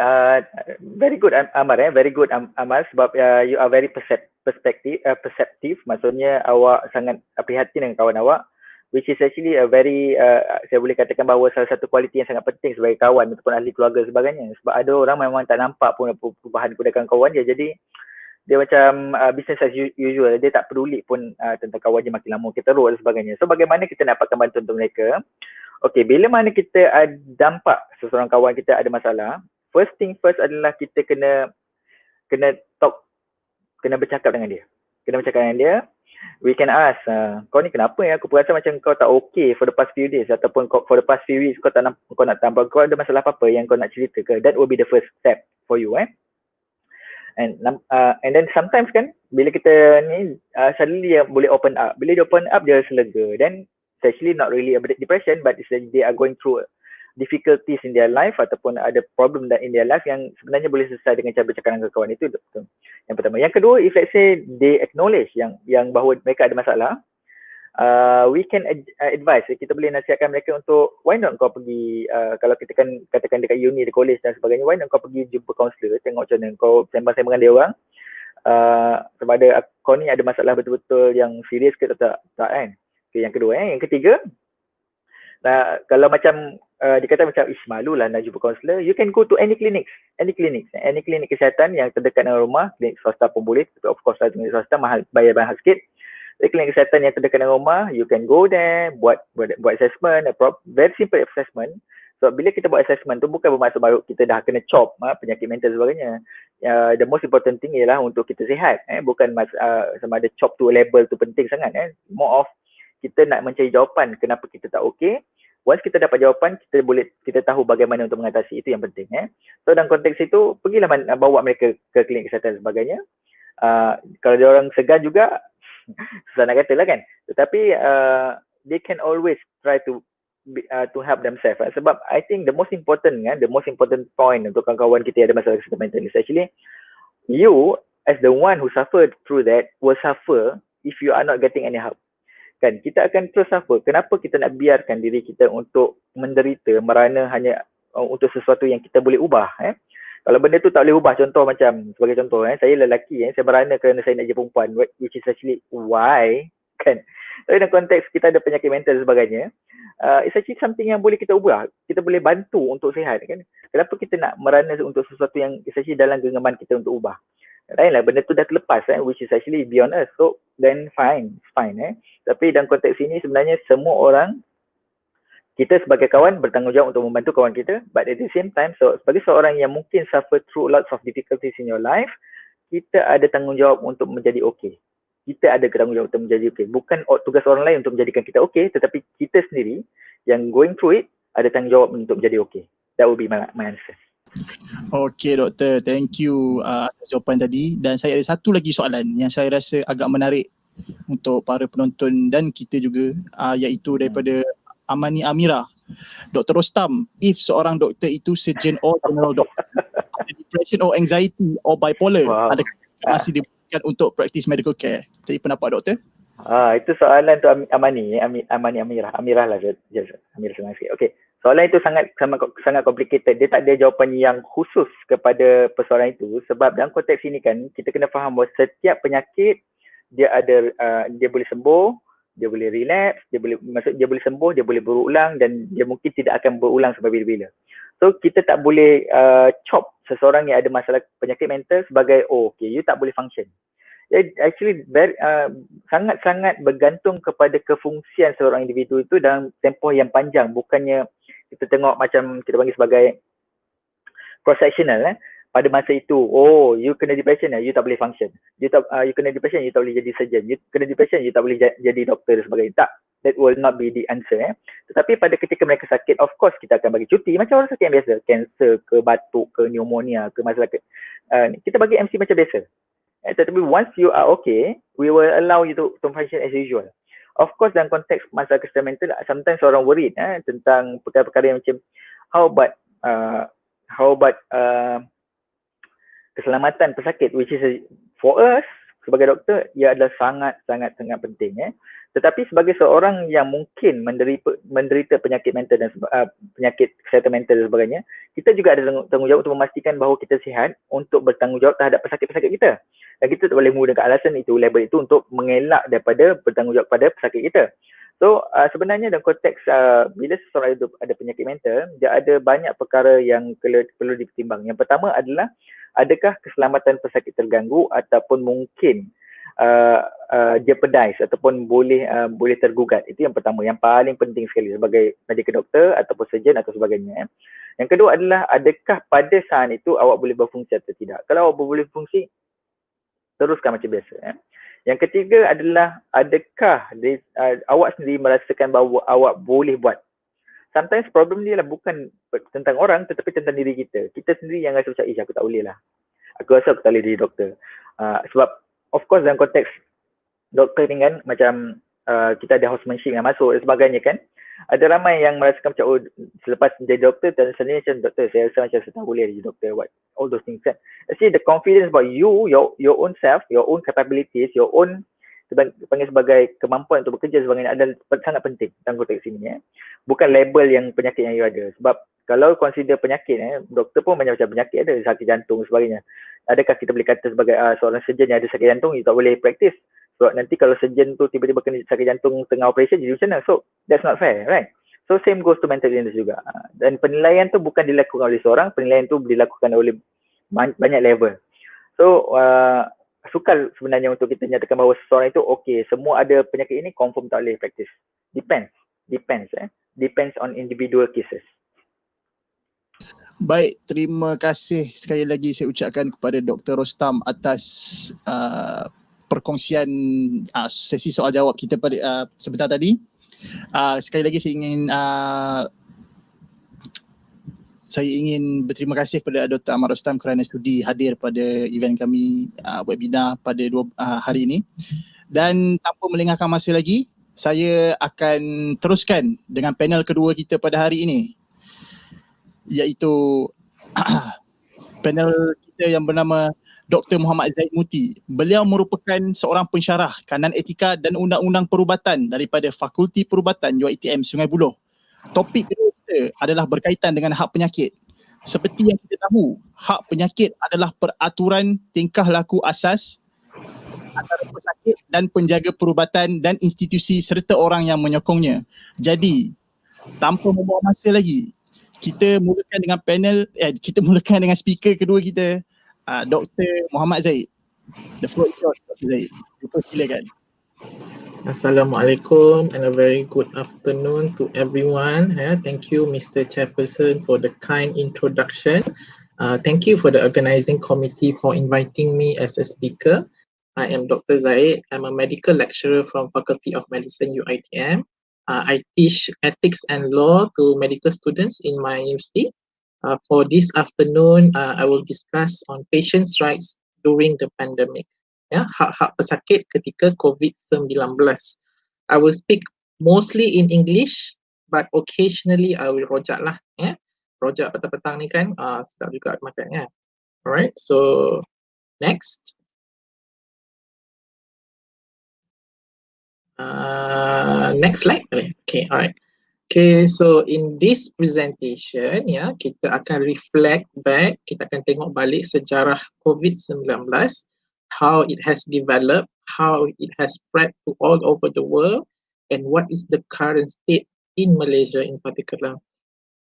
Speaker 3: Very good Amar, very good Amar, sebab you are very perceptive. Maksudnya awak sangat prihatin dengan kawan awak, which is actually a very saya boleh katakan bahawa salah satu kualiti yang sangat penting sebagai kawan ataupun ahli keluarga sebagainya. Sebab ada orang memang tak nampak pun perubahan kepada kawan dia, jadi dia macam business as usual, dia tak peduli pun tentang kawan dia makin lama kita teruk dan sebagainya. So bagaimana kita dapatkan bantuan untuk mereka? Okay, bila mana kita nampak seseorang kawan kita ada masalah, first thing first adalah kita kena talk, kena bercakap dengan dia. We can ask, kau ni kenapa ya? Aku perasan macam kau tak okay for the past few days ataupun for the past few weeks kau nak tambah, kau ada masalah apa yang kau nak cerita ke? That will be the first step for you. And then sometimes kan bila kita ni suddenly dia boleh open up. Bila dia open up dia selega. Then it's actually not really a depression, but it's they are going through difficulties in their life ataupun ada problem in their life yang sebenarnya boleh selesai dengan cara bercakap dengan kawan itu. Yang pertama. Yang kedua, if let's say they acknowledge yang bahawa mereka ada masalah, we can advise, kita boleh nasihatkan mereka untuk why not kau pergi, kalau kita kan katakan dekat uni, di college dan sebagainya, why not kau pergi jumpa kaunselor, tengok macam mana kau sembang-sembang dengan dia orang, sama ada kau ni ada masalah betul-betul yang serius ke tak kan. Okay, yang kedua, yang ketiga, kalau macam dia kata macam malu lah nak jumpa kaunselor, you can go to any clinic kesihatan yang terdekat dengan rumah. Klinik swasta pun boleh, tapi of course klinik swasta bayar mahal sikit. Klinik kesihatan yang terdekat dengan rumah, you can go there, buat assessment, very simple assessment. So bila kita buat assessment tu bukan bermaksud baru kita dah kena chop penyakit mental dan sebagainya. The most important thing ialah untuk kita sihat, bukan sama ada chop tu level tu penting sangat. More of kita nak mencari jawapan kenapa kita tak okey. Once kita dapat jawapan, kita tahu bagaimana untuk mengatasi, itu yang penting. So dalam konteks itu, pergilah bawa mereka ke klinik kesihatan dan sebagainya. Kalau dia orang segan juga, susah nak kata lah kan. Tetapi they can always try to help themselves. Sebab I think the most important point untuk kawan-kawan kita yang ada masalah kesihatan mental is actually you as the one who suffered through that will suffer if you are not getting any help. Kan, kita akan terus suffer. Kenapa kita nak biarkan diri kita untuk menderita, merana hanya untuk sesuatu yang kita boleh ubah? Kalau benda tu tak boleh ubah, sebagai contoh, saya lelaki, saya merana kerana saya nak jadi perempuan, which is actually why, kan? Tapi dalam konteks kita ada penyakit mental dan sebagainya, it's actually something yang boleh kita ubah. Kita boleh bantu untuk sihat, kan? Kenapa kita nak merana untuk sesuatu yang it's actually dalam genggaman kita untuk ubah? Lainlah, benda tu dah terlepas, which is actually beyond us. So then fine. Tapi dalam konteks ini sebenarnya semua orang, kita sebagai kawan bertanggungjawab untuk membantu kawan kita, but at the same time, so sebagai seorang yang mungkin suffer through lots of difficulties in your life, kita ada tanggungjawab untuk menjadi okey. Kita ada tanggungjawab untuk menjadi okey. Bukan tugas orang lain untuk menjadikan kita okey, tetapi kita sendiri yang going through it ada tanggungjawab untuk menjadi okey. That will be my answer.
Speaker 1: Okay Doktor, thank you atas jawapan tadi. Dan saya ada satu lagi soalan yang saya rasa agak menarik untuk para penonton dan kita juga, iaitu daripada Amani Amira. Dr. Rostam, if seorang doktor itu surgeon or general doctor, ada depression or anxiety or bipolar, adakah masih diberikan untuk practice medical care? Jadi pendapat doktor?
Speaker 3: Itu soalan tu Amani Amira. Amirah lah, Amira senang sikit. Okay. Soalan itu sangat complicated. Dia tak ada jawapan yang khusus kepada persoalan itu, sebab dalam konteks ini kan kita kena faham bahawa setiap penyakit dia boleh sembuh, dia boleh relapse, dia boleh sembuh, dia boleh berulang dan dia mungkin tidak akan berulang sampai bila-bila. So kita tak boleh chop seseorang yang ada masalah penyakit mental sebagai okay, you tak boleh function. Actually sangat-sangat bergantung kepada kefungsian seorang individu itu dalam tempoh yang panjang. Bukannya kita tengok macam kita panggil sebagai cross-sectional. Pada masa itu, you kena depression, you tak boleh function. You kena depression, you tak boleh jadi surgeon. You kena depression, you tak boleh jadi doktor dan sebagainya. Tak, that will not be the answer. Tetapi pada ketika mereka sakit, of course kita akan bagi cuti. Macam orang sakit yang biasa, cancer ke batuk ke pneumonia ke masalah kita bagi MC macam biasa. Tetapi once you are okay, we will allow you to function as usual. Of course dalam konteks masalah kesihatan mental, sometimes orang worried tentang perkara-perkara yang macam how about keselamatan pesakit, which is for us sebagai doktor, ia adalah sangat penting. Tetapi sebagai seorang yang mungkin menderita penyakit mental dan penyakit kesihatan mental dan sebagainya, kita juga ada tanggungjawab untuk memastikan bahawa kita sihat untuk bertanggungjawab terhadap pesakit-pesakit kita. Dan kita tak boleh menggunakan alasan itu, label itu untuk mengelak daripada bertanggungjawab pada pesakit kita. So sebenarnya dalam konteks bila seseorang itu ada penyakit mental, dia ada banyak perkara yang perlu dipertimbang. Yang pertama adalah adakah keselamatan pesakit terganggu ataupun mungkin jeopardize ataupun boleh tergugat. Itu yang pertama, yang paling penting sekali sebagai medical doctor ataupun surgeon atau sebagainya. Yang kedua adalah adakah pada saat itu awak boleh berfungsi atau tidak. Kalau awak boleh berfungsi, teruskan macam biasa. Yang ketiga adalah adakah awak sendiri merasakan bahawa awak boleh buat. Sometimes problem ni lah bukan tentang orang tetapi tentang diri kita. Kita sendiri yang rasa macam aku tak boleh lah. Aku rasa aku tak boleh jadi doktor. Sebab of course dalam konteks doktor ni kan macam kita ada housemanship yang masuk dan sebagainya kan. Ada ramai yang merasakan macam selepas menjadi doktor dan sebenarnya macam doktor saya rasa macam saya tak boleh jadi doktor, what all those things kan. Actually the confidence about you, your own self, your own capabilities, your own panggil sebagai kemampuan untuk bekerja sebagainya adalah sangat penting dalam konteks ini. Bukan label yang penyakit yang you ada. Sebab kalau consider penyakit, doktor pun banyak macam penyakit ada, sakit jantung sebagainya. Adakah kita boleh kata sebagai seorang surgeon yang ada sakit jantung, you tak boleh praktis? Sebab nanti kalau surgeon tu tiba-tiba kena sakit jantung tengah operation, jadi macam mana? So that's not fair, right? So same goes to mental illness juga. Dan penilaian tu bukan dilakukan oleh seorang, penilaian tu dilakukan oleh banyak level. So sukar sebenarnya untuk kita nyatakan bahawa seseorang itu okey, semua ada penyakit ini confirm tak boleh praktis. Depends on individual cases.
Speaker 1: Baik, terima kasih sekali lagi saya ucapkan kepada Dr. Rostam atas perkongsian sesi soal jawab kita pada sebentar tadi. Sekali lagi saya ingin berterima kasih kepada Dr. Ahmad Rostam kerana sudi hadir pada event kami webinar pada hari ini. Dan tanpa melengahkan masa lagi, saya akan teruskan dengan panel kedua kita pada hari ini, iaitu panel kita yang bernama Dr. Muhammad Zaid Muti. Beliau merupakan seorang pensyarah kanan etika dan undang-undang perubatan daripada Fakulti Perubatan UiTM Sungai Buloh. Topik kedua kita adalah berkaitan dengan hak penyakit. Seperti yang kita tahu, hak penyakit adalah peraturan tingkah laku asas antara pesakit dan penjaga perubatan dan institusi serta orang yang menyokongnya. Jadi, tanpa membuang masa lagi, kita mulakan dengan speaker kedua kita, Dr. Muhammad Zaid. The floor is yours, Dr. Zaid. Silakan.
Speaker 4: Assalamualaikum and a very good afternoon to everyone. Thank you, Mr. Chairperson, for the kind introduction. Thank you for the organizing committee for inviting me as a speaker. I am Dr. Zaid. I'm a medical lecturer from Faculty of Medicine, UiTM. I teach ethics and law to medical students in my university. For this afternoon, I will discuss on patients' rights during the pandemic. Hak-hak pesakit ketika COVID-19. I will speak mostly in English, but occasionally I will rojak lah. Rojak petang-petang ni kan, sedap juga makan. Alright, so next. Next slide. Okay, alright. Okay, so in this presentation, kita akan reflect back, kita akan tengok balik sejarah COVID-19, how it has developed, how it has spread to all over the world, and what is the current state in Malaysia in particular.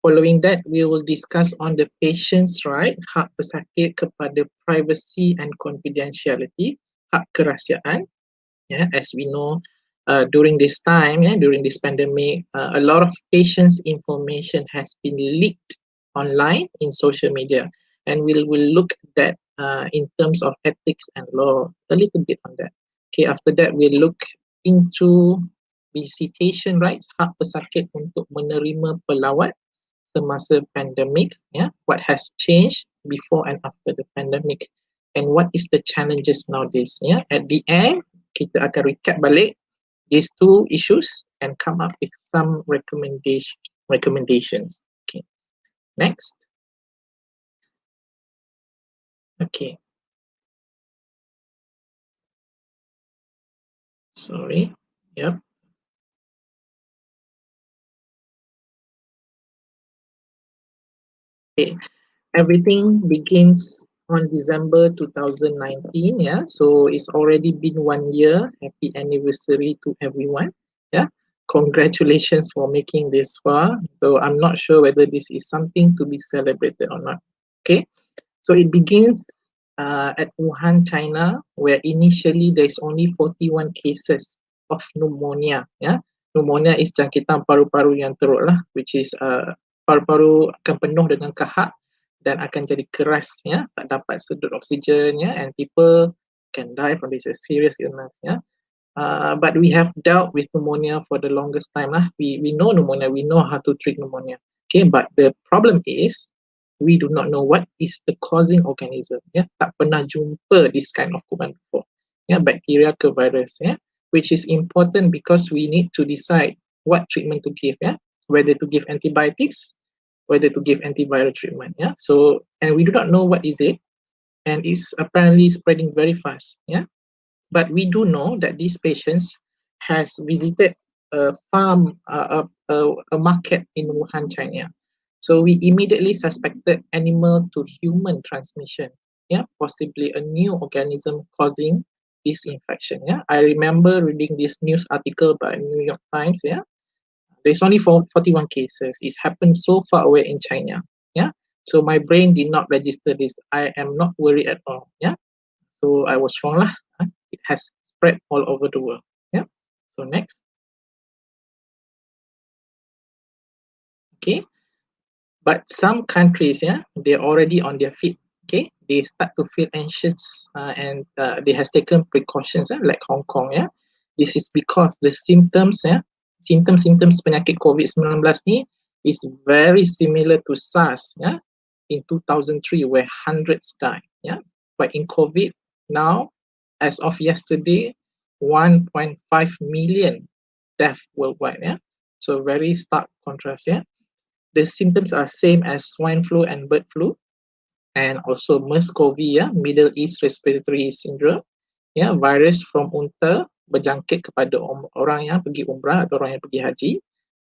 Speaker 4: Following that, we will discuss on the patient's right, hak pesakit kepada privacy and confidentiality, hak kerahsiaan. As we know, during this time, during this pandemic, a lot of patients' information has been leaked online in social media, and we'll look at that in terms of ethics and law, a little bit on that. Okay, after that we'll look into visitation rights, hak pesakit untuk menerima pelawat semasa pandemic, what has changed before and after the pandemic, and what is the challenges nowadays. At the end, kita akan recap balik these two issues and come up with some recommendations. Okay, next. Okay. Sorry. Yep. Okay. Everything begins on December 2019. So it's already been 1 year. Happy anniversary to everyone. Congratulations for making this far. So I'm not sure whether this is something to be celebrated or not. Okay. So it begins at Wuhan, China, where initially there's only 41 cases of pneumonia. Pneumonia is jangkitan paru-paru yang teruk lah, which is paru-paru akan penuh dengan kahak dan akan jadi keras, tak dapat sedut oksigen, and people can die from this serious illness. But we have dealt with pneumonia for the longest time lah. We know pneumonia, we know how to treat pneumonia. Okay, but the problem is we do not know what is the causing organism. Tak pernah jumpa this kind of kuman before. Bacteria ke virus. Which is important because we need to decide what treatment to give. Whether to give antibiotics, whether to give antiviral treatment. So, and we do not know what is it, and it's apparently spreading very fast. but we do know that these patients has visited a farm, a market in Wuhan, China. So we immediately suspected animal to human transmission, yeah, possibly a new organism causing this infection. Yeah, I remember reading this news article by New York Times. Yeah, there's only 41 cases. It's happened so far away in China. Yeah, so my brain did not register this. I am not worried at all. Yeah, so I was wrong lah. It has spread all over the world. Yeah. So next. Okay. But some countries, yeah, they're already on their feet. Okay, they start to feel anxious and they has taken precautions, like Hong Kong. Yeah, this is because the symptoms, symptoms penyakit COVID-19 ni is very similar to SARS. Yeah, in 2003 where hundreds died. Yeah, but in COVID now, as of yesterday, 1.5 million deaths worldwide. Yeah, so very stark contrast. Yeah. The symptoms are same as swine flu and bird flu, and also MERS-CoV, yeah, Middle East Respiratory Syndrome, yeah, virus from unta berjangkit kepada orang yang pergi umrah atau orang yang pergi haji.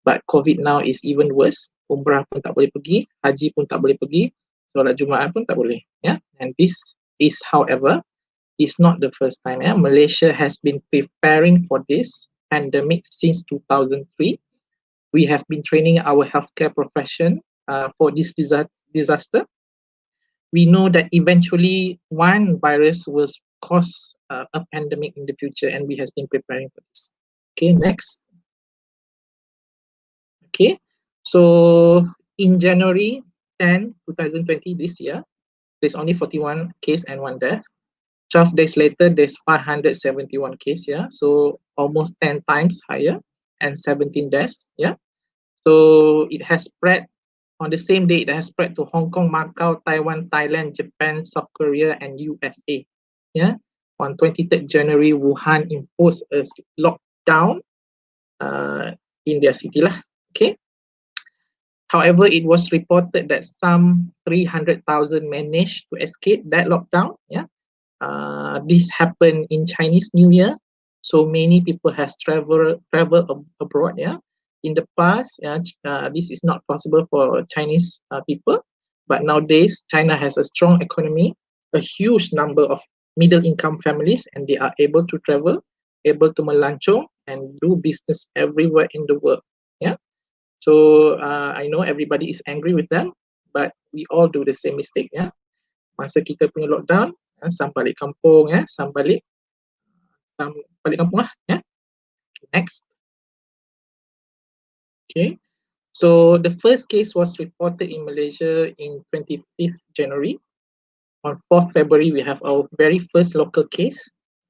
Speaker 4: But COVID now is even worse. Umrah pun tak boleh pergi, haji pun tak boleh pergi, solat Jumaat pun tak boleh. Yeah, and this is, however, is not the first time. Yeah, Malaysia has been preparing for this pandemic since 2003. We have been training our healthcare profession for this disaster. We know that eventually one virus will cause a pandemic in the future, and we have been preparing for this. Okay, next. Okay, so in January 10, 2020, this year, there's only 41 case and 1 death. 12 days later, there's 571 case, yeah, so almost 10 times higher, and 17 deaths, yeah. So it has spread on the same day. It has spread to Hong Kong, Macau, Taiwan, Thailand, Japan, South Korea, and USA. Yeah. On 23rd January, Wuhan imposed a lockdown in their city lah. Okay. However, it was reported that some 300,000 managed to escape that lockdown. Yeah. This happened in Chinese New Year. So many people has traveled abroad. Yeah. In the past, this is not possible for Chinese people, but nowadays China has a strong economy, a huge number of middle-income families, and they are able to travel, able to melancong and do business everywhere in the world. Yeah, so I know everybody is angry with them, but we all do the same mistake. Yeah, masa kita punya lockdown, some balik kampung, some balik kampung lah. Yeah, next. Okay, so the first case was reported in Malaysia in 25th January. On 4th February, we have our very first local case.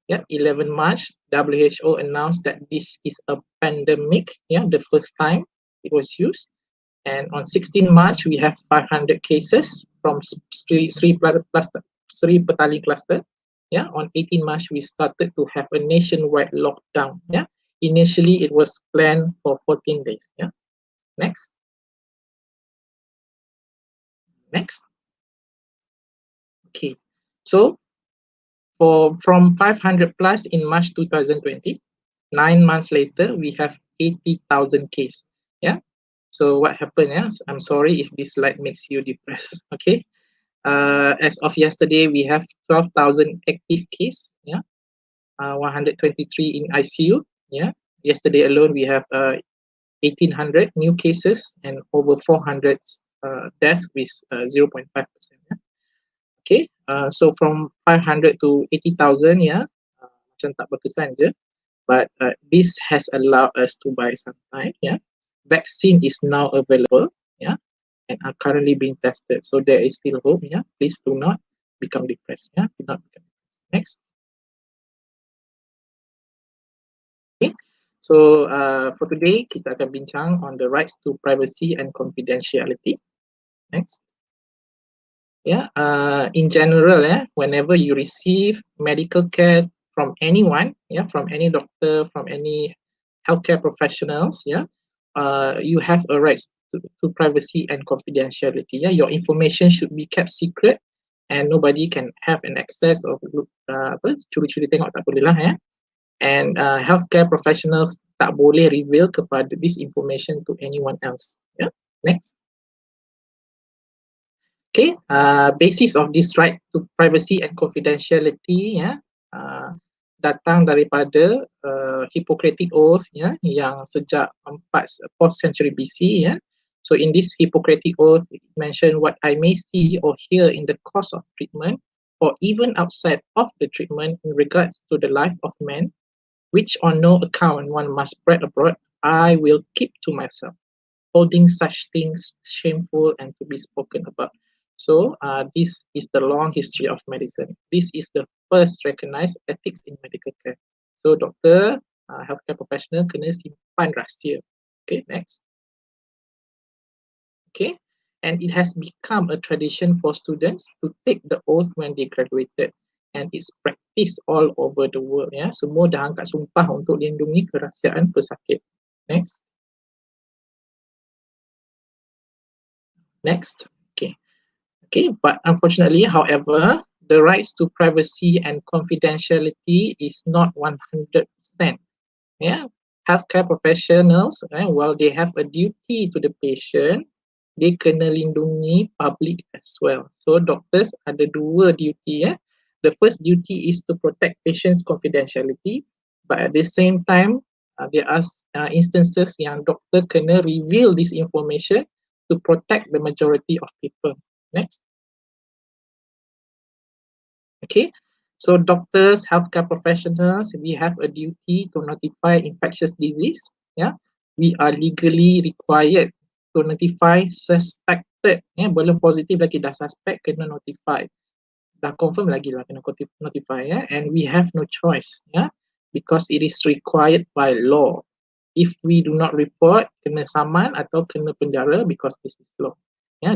Speaker 4: Yeah, 11 March, WHO announced that this is a pandemic. Yeah, the first time it was used. And on 16 March, we have 500 cases from Sri Petaling cluster. Yeah, on 18 March, we started to have a nationwide lockdown. Yeah. Initially, it was planned for 14 days. Yeah. Next. Next. Okay. So, from 500 plus in March 2020, 9 months later, we have 80,000 cases. Yeah. So what happened? Yeah. I'm sorry if this slide makes you depressed. Okay. As of yesterday, we have 12,000 active cases. Yeah. 123 in ICU. Yeah. Yesterday alone, we have 1,800 new cases and over 400 deaths with 0.5%. Yeah? Okay, so from 500 to 80,000, yeah, macam tak berkesan je, but this has allowed us to buy some time. Yeah, vaccine is now available. Yeah, and are currently being tested. So there is still hope. Yeah, please do not become depressed. Yeah, do not become depressed. Next. Okay. So for today, kita akan bincang on the rights to privacy and confidentiality. Next. Yeah, in general, whenever you receive medical care from anyone, yeah, from any doctor, from any healthcare professionals, yeah, you have a right to privacy and confidentiality. Yeah, your information should be kept secret, and nobody can have an access of curi-curi tengok tak boleh lah and healthcare professionals tak boleh reveal kepada this information to anyone else. Next. Okay, basis of this right to privacy and confidentiality datang daripada Hippocratic Oath yang sejak 4th century BC. So in this Hippocratic Oath, it mentioned what I may see or hear in the course of treatment or even outside of the treatment in regards to the life of man, which on no account one must spread abroad, I will keep to myself, holding such things shameful and to be spoken about. So this is the long history of medicine. This is the first recognized ethics in medical care. So doktor, healthcare professional kena simpan rahsia. Okay, next. Okay, and it has become a tradition for students to take the oath when they graduated, and it's practiced all over the world. Semua dah angkat sumpah untuk lindungi kerahsiaan pesakit. Next. Next. Okay, but unfortunately, however, the rights to privacy and confidentiality is not 100%. Healthcare professionals, while they have a duty to the patient, they kena lindungi public as well. So doctors ada dua duty. The first duty is to protect patients' confidentiality, but at the same time, there are instances yang doktor kena reveal this information to protect the majority of people. Next. Okay, so doctors, healthcare professionals, we have a duty to notify infectious disease. We are legally required to notify suspected. Belum positif lagi, dah suspect kena notify. Dah confirm lagi lah kena notify. And we have no choice. Because it is required by law. If we do not report, kena saman atau kena penjara because this is law.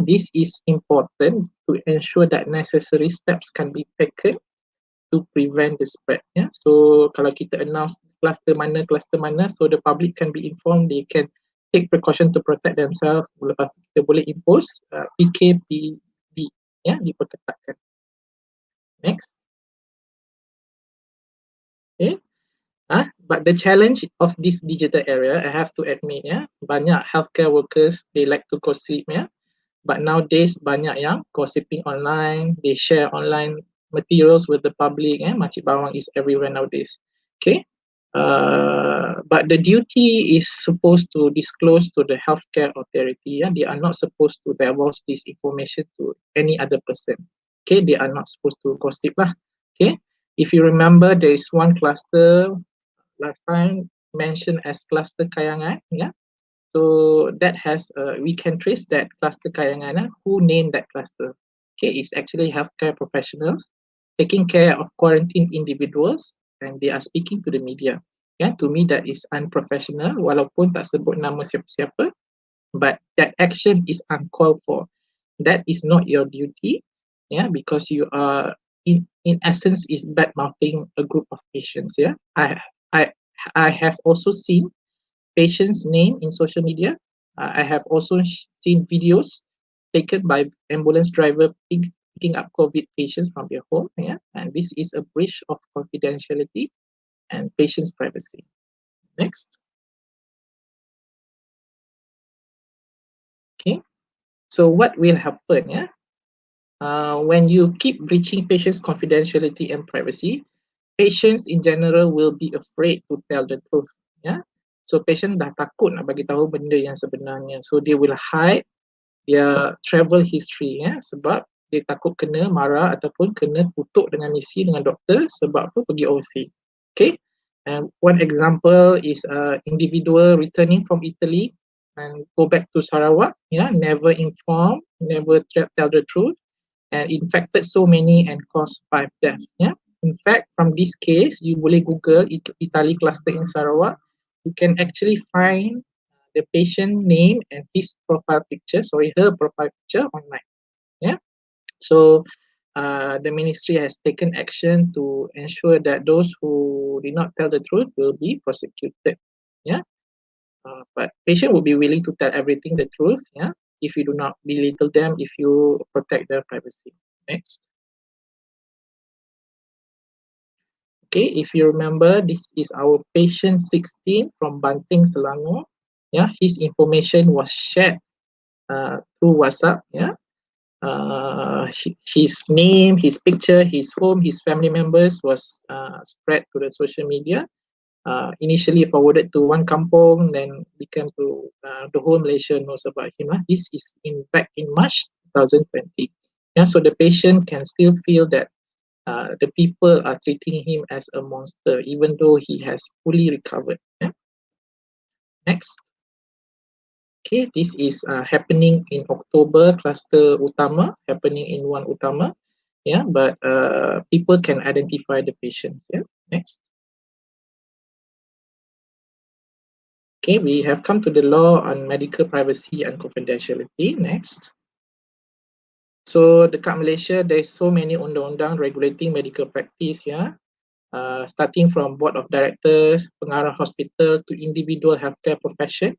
Speaker 4: This is important to ensure that necessary steps can be taken to prevent the spread. So kalau kita announce cluster mana, so the public can be informed, they can take precaution to protect themselves. Lepas kita boleh impose PKPD, diperketatkan. Next. Okay. But the challenge of this digital era, I have to admit, banyak healthcare workers, they like to gossip, but nowadays banyak yang gossiping online, they share online materials with the public. Makcik bawang is everywhere nowadays. Okay, but the duty is supposed to disclose to the healthcare authority. They are not supposed to divulge this information to any other person. Okay, they are not supposed to gossip lah. Okay, if you remember, there is one cluster last time mentioned as cluster Kayangan. So that has we can trace that cluster Kayangan. Who named that cluster? Okay, it's actually healthcare professionals taking care of quarantined individuals, and they are speaking to the media. To me that is unprofessional, walaupun tak sebut nama siapa-siapa, but that action is uncalled for. That is not your duty, because you are in essence is bad mouthing a group of patients. I have also seen patient's name in social media. I have also seen videos taken by ambulance driver picking up COVID patients from their home. And this is a breach of confidentiality and patient's privacy. Next. Okay. So what will happen? When you keep breaching patients' confidentiality and privacy, patients in general will be afraid to tell the truth. So patient dah takut nak bagi tahu benda yang sebenarnya. So they will hide their travel history sebab dia takut kena marah ataupun kena kutuk dengan misi dengan doktor sebab tu pergi overseas. Okay. And one example is individual returning from Italy and go back to Sarawak, never inform, never tell the truth, and infected so many and caused 5 deaths. In fact, from this case, you boleh Google Italy cluster in Sarawak. You can actually find the patient name and her profile picture online. So the ministry has taken action to ensure that those who did not tell the truth will be prosecuted. But patient will be willing to tell everything the truth. If you do not belittle them, if you protect their privacy. Next. Okay, if you remember, this is our patient 16 from Banting, Selangor. Yeah, his information was shared through WhatsApp. Yeah, his name, his picture, his home, his family members was spread to the social media. Initially forwarded to one kampung, then became to the whole Malaysia knows about him. This is back in March 2020. Yeah, so the patient can still feel that the people are treating him as a monster, even though he has fully recovered. Yeah? Next. Okay, this is happening in October, cluster utama, happening in one utama. Yeah, but people can identify the patients. Yeah, next. Okay, we have come to the law on medical privacy and confidentiality. Next. So dekat Malaysia, there's so many undang-undang regulating medical practice. Yeah. Starting from board of directors, pengarah hospital to individual healthcare profession.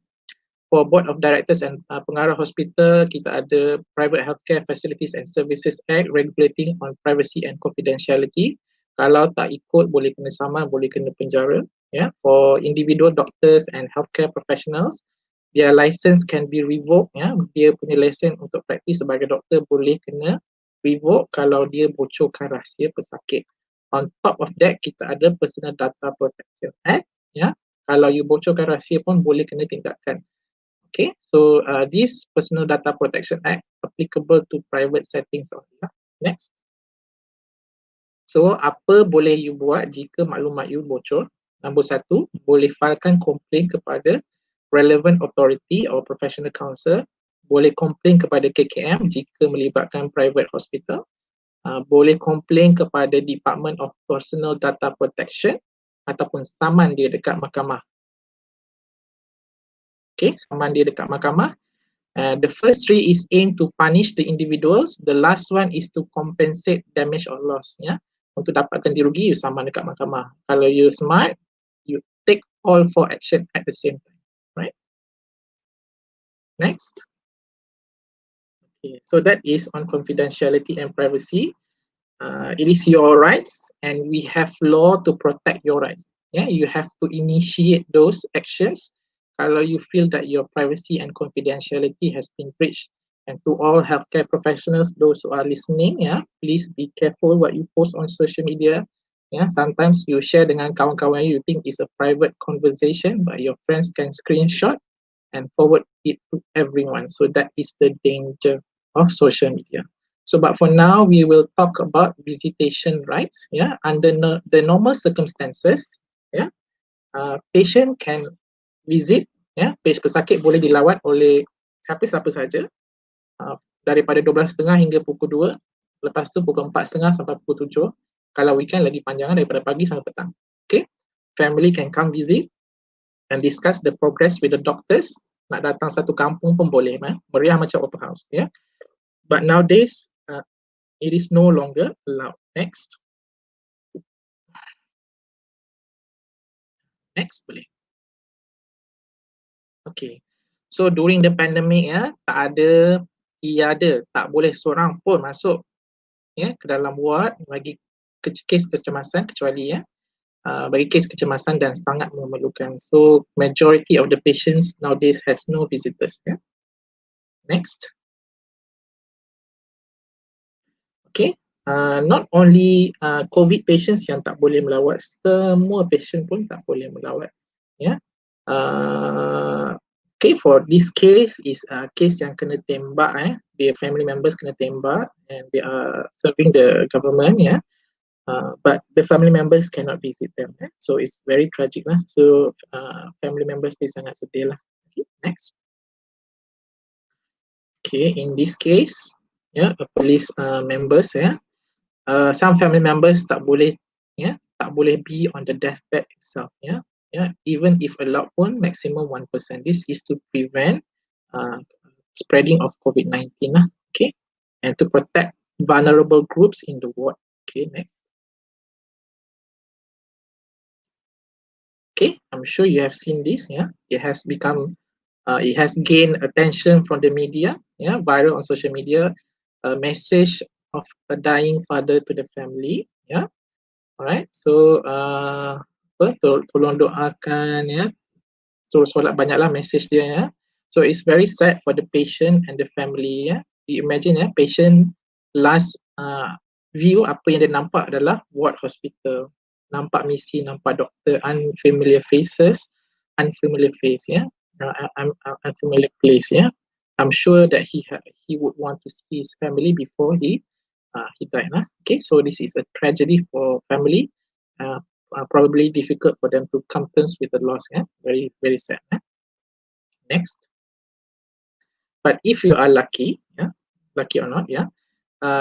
Speaker 4: For board of directors and pengarah hospital, kita ada Private Healthcare Facilities and Services Act regulating on privacy and confidentiality. Kalau tak ikut, boleh kena saman, boleh kena penjara. Yeah, for individual doctors and healthcare professionals, their license can be revoked. Yeah, dia punya lesen untuk praktis sebagai doktor boleh kena revoke kalau dia bocorkan rahsia pesakit. On top of that, kita ada Personal Data Protection Act. Yeah, kalau you bocorkan rahsia pun boleh kena tindakan. Okay, so this Personal Data Protection Act applicable to private settings only. Next. So apa boleh you buat jika maklumat you bocor? Nombor 1, boleh filekan komplain kepada relevant authority or professional counsel. Boleh komplain kepada KKM jika melibatkan private hospital. Boleh komplain kepada Department of Personal Data Protection ataupun saman dia dekat mahkamah. Okay, saman dia dekat mahkamah. The first 3 is aimed to punish the individuals. The last one is to compensate damage or loss. Ya, untuk dapatkan ganti rugi, you saman dekat mahkamah. Kalau you smart, you take all 4 action at the same time, right? Next. Okay, so that is on confidentiality and privacy. It is your rights, and we have law to protect your rights. Yeah, you have to initiate those actions kalau you feel that your privacy and confidentiality has been breached. And to all healthcare professionals, those who are listening, yeah, please be careful what you post on social media. Yeah, sometimes you share dengan kawan-kawan you think is a private conversation, but your friends can screenshot and forward it to everyone. So that is the danger of social media. So, but for now, we will talk about visitation rights. Yeah, under the normal circumstances, yeah, patient can visit. Yeah, pesakit boleh dilawat oleh siapa-siapa saja daripada 12.30 hingga pukul 2. Lepas tu pukul 4.30 sampai pukul 7. Kalau weekend lagi panjang daripada pagi sampai petang. Okay, family can come visit and discuss the progress with the doctors. Nak datang satu kampung pun boleh, meriah macam open house. Yeah, but nowadays it is no longer allowed. Next. Next boleh. Okay. So during the pandemic tak boleh seorang pun masuk ke dalam ward bagi kes kecemasan kecuali bagi kes kecemasan dan sangat memerlukan. So majority of the patients nowadays has no visitors. Next. Okay. Not only COVID patients yang tak boleh melawat, semua patient pun tak boleh melawat. Okay, for this case is case yang kena tembak, their family members kena tembak and they are serving the government, but the family members cannot visit them, so it's very tragic lah. So family members ni sangat sedih lah. Okay, next. Okay, in this case, police members, some family members tak boleh be on the deathbed itself, even if allowed pun maximum 1%. This is to prevent spreading of COVID-19 lah, okay, and to protect vulnerable groups in the ward. Okay, next. Okay, I'm sure you have seen this. It has become it has gained attention from the media, viral on social media, a message of a dying father to the family, Alright, so tolong doakan ya. So solat banyaklah message dia ya. So it's very sad for the patient and the family ya. You imagine ya, patient last view apa yang dia nampak adalah ward hospital. Nampak misi, nampak doktor, unfamiliar faces, unfamiliar face ya. Unfamiliar place ya. I'm sure that he would want to see his family before he died. Okay, so this is a tragedy for family. Probably difficult for them to come terms with the loss. Very, very sad. Next. But if you are lucky, lucky or not,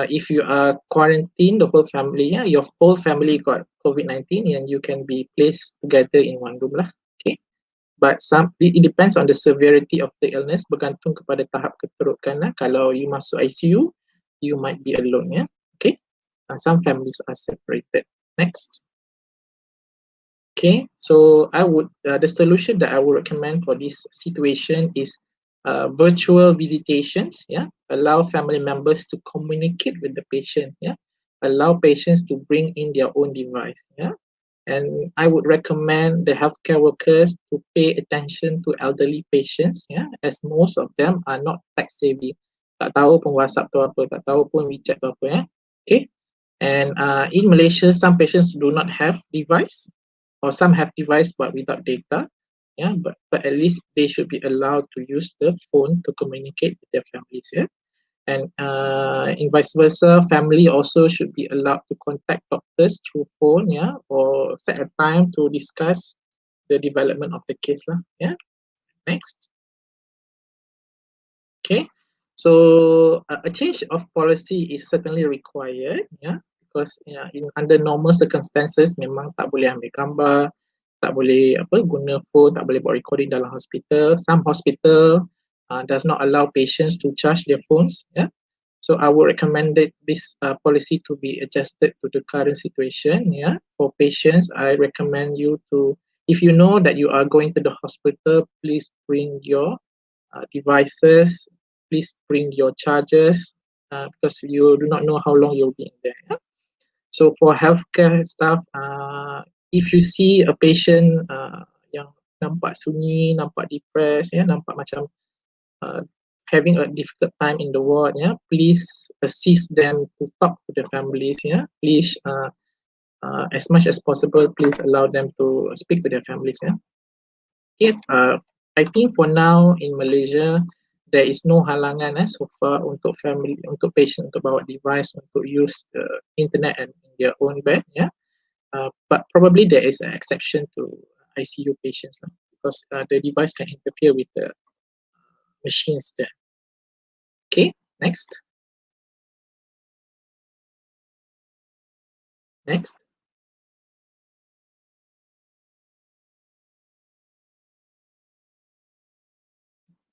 Speaker 4: if you are quarantined, the whole family, your whole family got COVID-19, and you can be placed together in one room lah. Okay. But it depends on the severity of the illness, bergantung kepada tahap keterukan. Kalau you masuk ICU, you might be alone. Okay. Some families are separated. Next. Okay, so the solution that I would recommend for this situation is virtual visitations. Allow family members to communicate with the patient. Allow patients to bring in their own device. And I would recommend the healthcare workers to pay attention to elderly patients. As most of them are not tech savvy. Tak tahu pun WhatsApp tu apa, tak tahu pun WeChat tu apa. Okay, and in Malaysia, some patients do not have device, or some have device but without data. But at least they should be allowed to use the phone to communicate with their families. And in vice versa, family also should be allowed to contact doctors through phone, or set a time to discuss the development of the case lah. Next. Okay, so a change of policy is certainly required. Because under normal circumstances memang tak boleh ambil gambar, tak boleh guna phone, tak boleh buat recording dalam hospital. Some hospital does not allow patients to charge their phones. So I would recommend this policy to be adjusted to the current situation. For patients, I recommend you to, if you know that you are going to the hospital, please bring your devices, please bring your chargers, because you do not know how long you'll be in there. So for healthcare staff, if you see a patient yang nampak sunyi, nampak depressed, nampak macam having a difficult time in the ward, please assist them to talk to the families. Please, as much as possible, please allow them to speak to their families. I think for now in Malaysia, there is no halangan so far untuk family, untuk patient untuk bawa device untuk use the internet and in their own bed. But probably there is an exception to ICU patients because the device can interfere with the machines there. Okay, next. Next.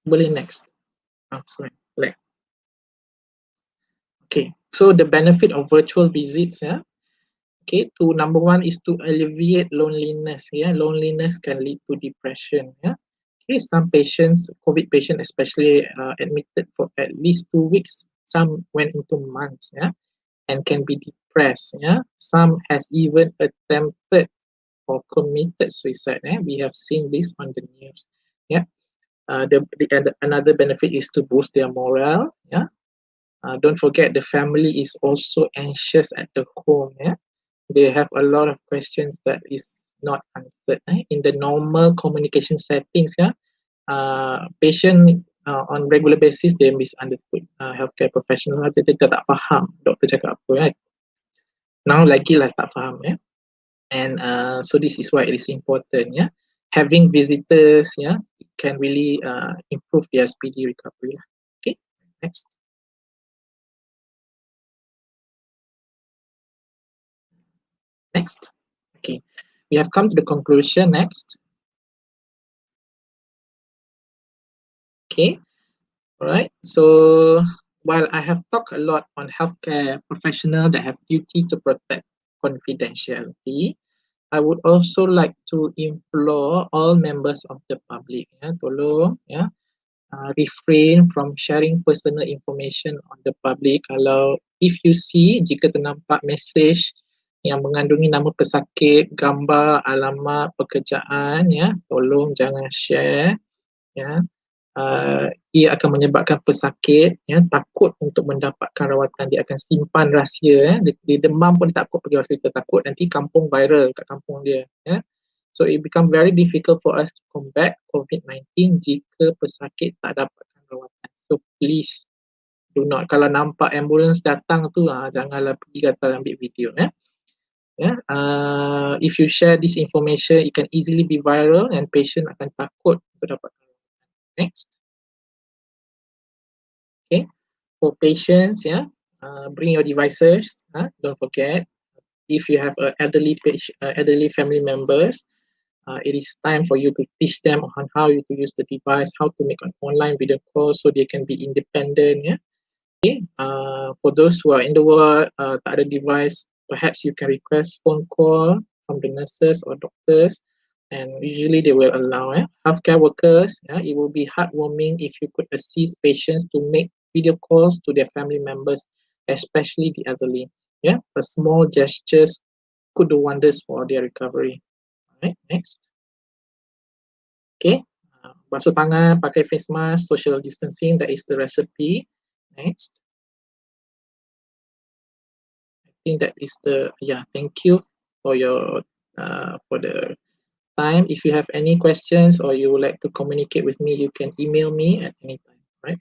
Speaker 4: Boleh next. Sorry. Okay, so the benefit of virtual visits, okay, number one is to alleviate loneliness. Loneliness can lead to depression. Okay, some patients, COVID patients especially, admitted for at least 2 weeks. Some went into months, and can be depressed. Some has even attempted or committed suicide. We have seen this on the news. Another benefit is to boost their morale. Don't forget the family is also anxious at the home. They have a lot of questions that is not answered. In the normal communication settings, patient on regular basis they misunderstood healthcare professional. Dia tak faham doktor cakap apa. Now lagi lah tak faham. And so this is why it is important. Having visitors, can really improve their speedy recovery. Okay, next. Next. Okay, we have come to the conclusion. Next. Okay, all right. So while I have talked a lot on healthcare professionals that have duty to protect confidentiality, I would also like to implore all members of the public, tolong, refrain from sharing personal information on the public. Kalau if you see, jika ternampak message yang mengandungi nama pesakit, gambar, alamat, pekerjaan, ya, tolong jangan share, ya. Ia akan menyebabkan pesakit takut untuk mendapatkan rawatan, dia akan simpan rahsia, dia demam pun dia takut pergi hospital, takut nanti kampung viral kat kampung dia, ya. So it become very difficult for us to combat COVID-19 jika pesakit tak dapatkan rawatan. So please do not, kalau nampak ambulans datang tu janganlah pergi kata ambil video, ya. If you share this information, it can easily be viral and patient akan takut untuk dapatkan rawatan. Next. Okay, for patients, bring your devices. Don't forget, if you have elderly family members, it is time for you to teach them on how to use the device, how to make an online video call so they can be independent. Okay, for those who are in the world, tak ada device, perhaps you can request phone call from the nurses or doctors, and usually they will allow. Healthcare workers, it will be heartwarming if you could assist patients to make video calls to their family members, especially the elderly. A small gestures could do wonders for their recovery. Alright, next. Okay, basuh tangan, pakai face mask, social distancing, that is the recipe. Next. I think that is the, thank you for your for the time. If you have any questions or you would like to communicate with me, you can email me at any time. Right?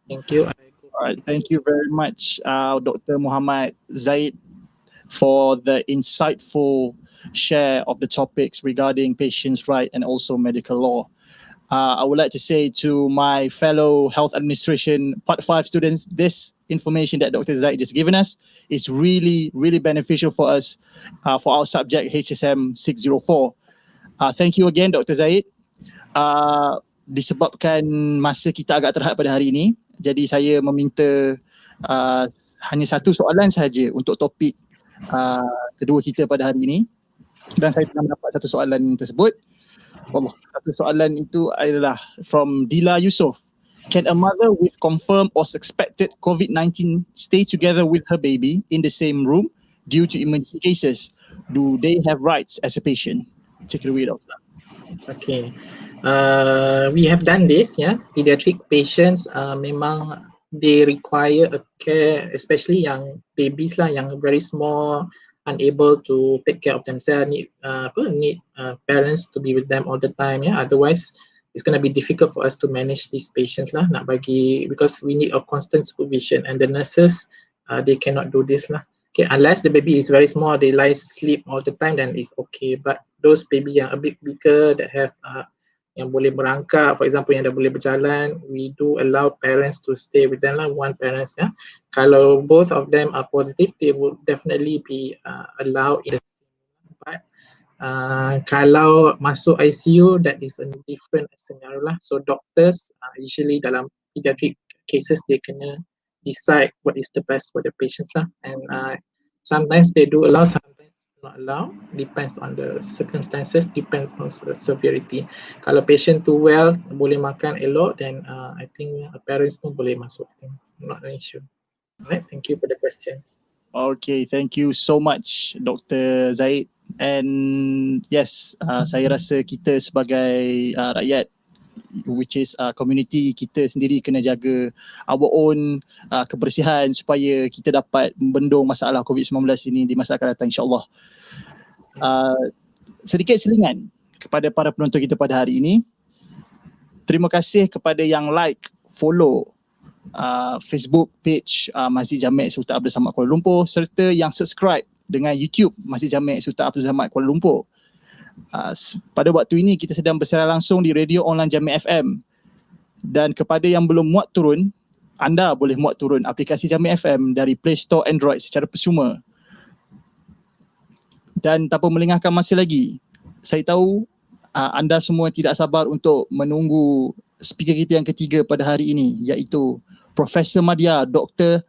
Speaker 4: Thank you.
Speaker 1: Alright, thank you very much, Dr. Muhammad Zaid, for the insightful share of the topics regarding patients' right and also medical law. I would like to say to my fellow health administration Part 5 students, this information that Dr. Zaid just given us is really, really beneficial for us for our subject HSM 604. Thank you again, Dr. Zaid. Disebabkan masa kita agak terhad pada hari ini, jadi saya meminta hanya satu soalan sahaja untuk topik kedua kita pada hari ini, dan saya telah mendapat satu soalan tersebut. Satu soalan itu adalah from Dila Yusof. Can a mother with confirmed or suspected COVID-19 stay together with her baby in the same room due to emergency cases? Do they have rights as a patient? Take it away, Doctor.
Speaker 4: Okay, we have done this. Pediatric patients memang they require a care, especially yang babies lah, yang very small, unable to take care of themselves, need parents to be with them all the time. Otherwise it's going to be difficult for us to manage these patients lah, nak bagi, because we need a constant supervision, and the nurses they cannot do this lah. Okay, unless the baby is very small, they lie sleep all the time, then it's okay. But those baby yang a bit bigger that have yang boleh berangkat, for example yang dah boleh berjalan, we do allow parents to stay with them lah, one parents. Kalau both of them are positive, they will definitely be allowed in the same. But kalau masuk ICU, that is a different scenario lah. So doctors usually dalam pediatric cases, they kena decide what is the best for the patients lah, and sometimes they do allow, sometimes not allow, depends on the circumstances, depends on the severity. Kalau patient too well, boleh makan elok, then I think parents pun boleh masuk, not an issue. Alright, thank you for the questions.
Speaker 1: Okay, thank you so much, Dr. Zaid. And yes, saya rasa kita sebagai rakyat, which is community, kita sendiri kena jaga our own kebersihan supaya kita dapat membendung masalah COVID-19 ini di masa akan datang, insyaAllah. Sedikit selingan kepada para penonton kita pada hari ini. Terima kasih kepada yang like, follow Facebook page Masjid Jamek Sultan Abdul Samad Kuala Lumpur, serta yang subscribe dengan YouTube Masjid Jamek Sultan Abdul Samad Kuala Lumpur. Pada waktu ini kita sedang bersiaran langsung di radio online Jamek FM, dan kepada yang belum muat turun, anda boleh muat turun aplikasi Jamek FM dari Play Store Android secara percuma. Dan tanpa melengahkan masa lagi, saya tahu anda semua tidak sabar untuk menunggu speaker kita yang ketiga pada hari ini, iaitu Profesor Madya Dr.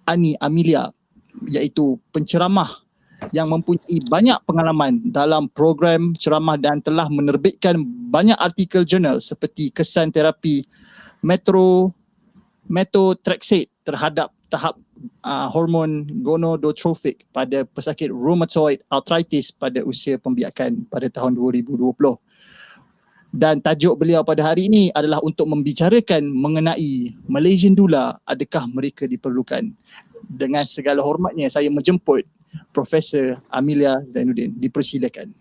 Speaker 1: Ani Amelia, iaitu penceramah yang mempunyai banyak pengalaman dalam program ceramah dan telah menerbitkan banyak artikel jurnal seperti kesan terapi methotrexate terhadap tahap hormon gonadotrophic pada pesakit rheumatoid arthritis pada usia pembiakan pada tahun 2020. Dan tajuk beliau pada hari ini adalah untuk membicarakan mengenai Malaysian Doula, adakah mereka diperlukan. Dengan segala hormatnya saya menjemput Profesor Amelia Zainuddin. Dipersilakan.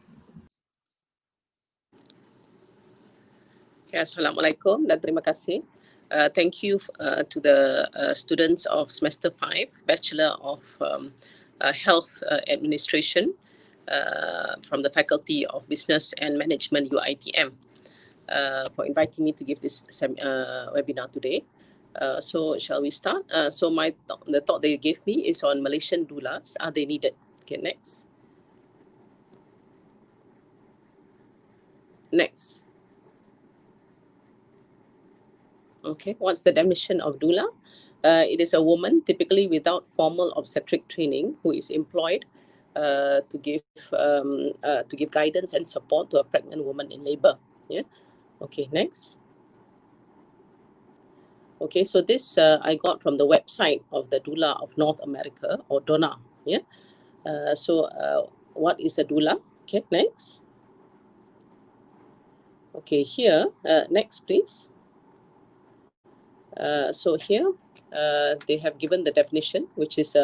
Speaker 5: Okay, Assalamualaikum dan terima kasih. Thank you to the students of semester 5, Bachelor of Health Administration from the Faculty of Business and Management UiTM for inviting me to give this webinar today. So shall we start? So the talk they gave me is on Malaysian doulas. Are they needed? Okay, next. Next. Okay, what's the definition of doula? It is a woman, typically without formal obstetric training, who is employed to give guidance and support to a pregnant woman in labor. Yeah. Okay, next. Okay, so this I got from the website of the Doula of North America, or DONA. Yeah. So what is a doula? Okay, next. Okay, here, next please. So here they have given the definition, which is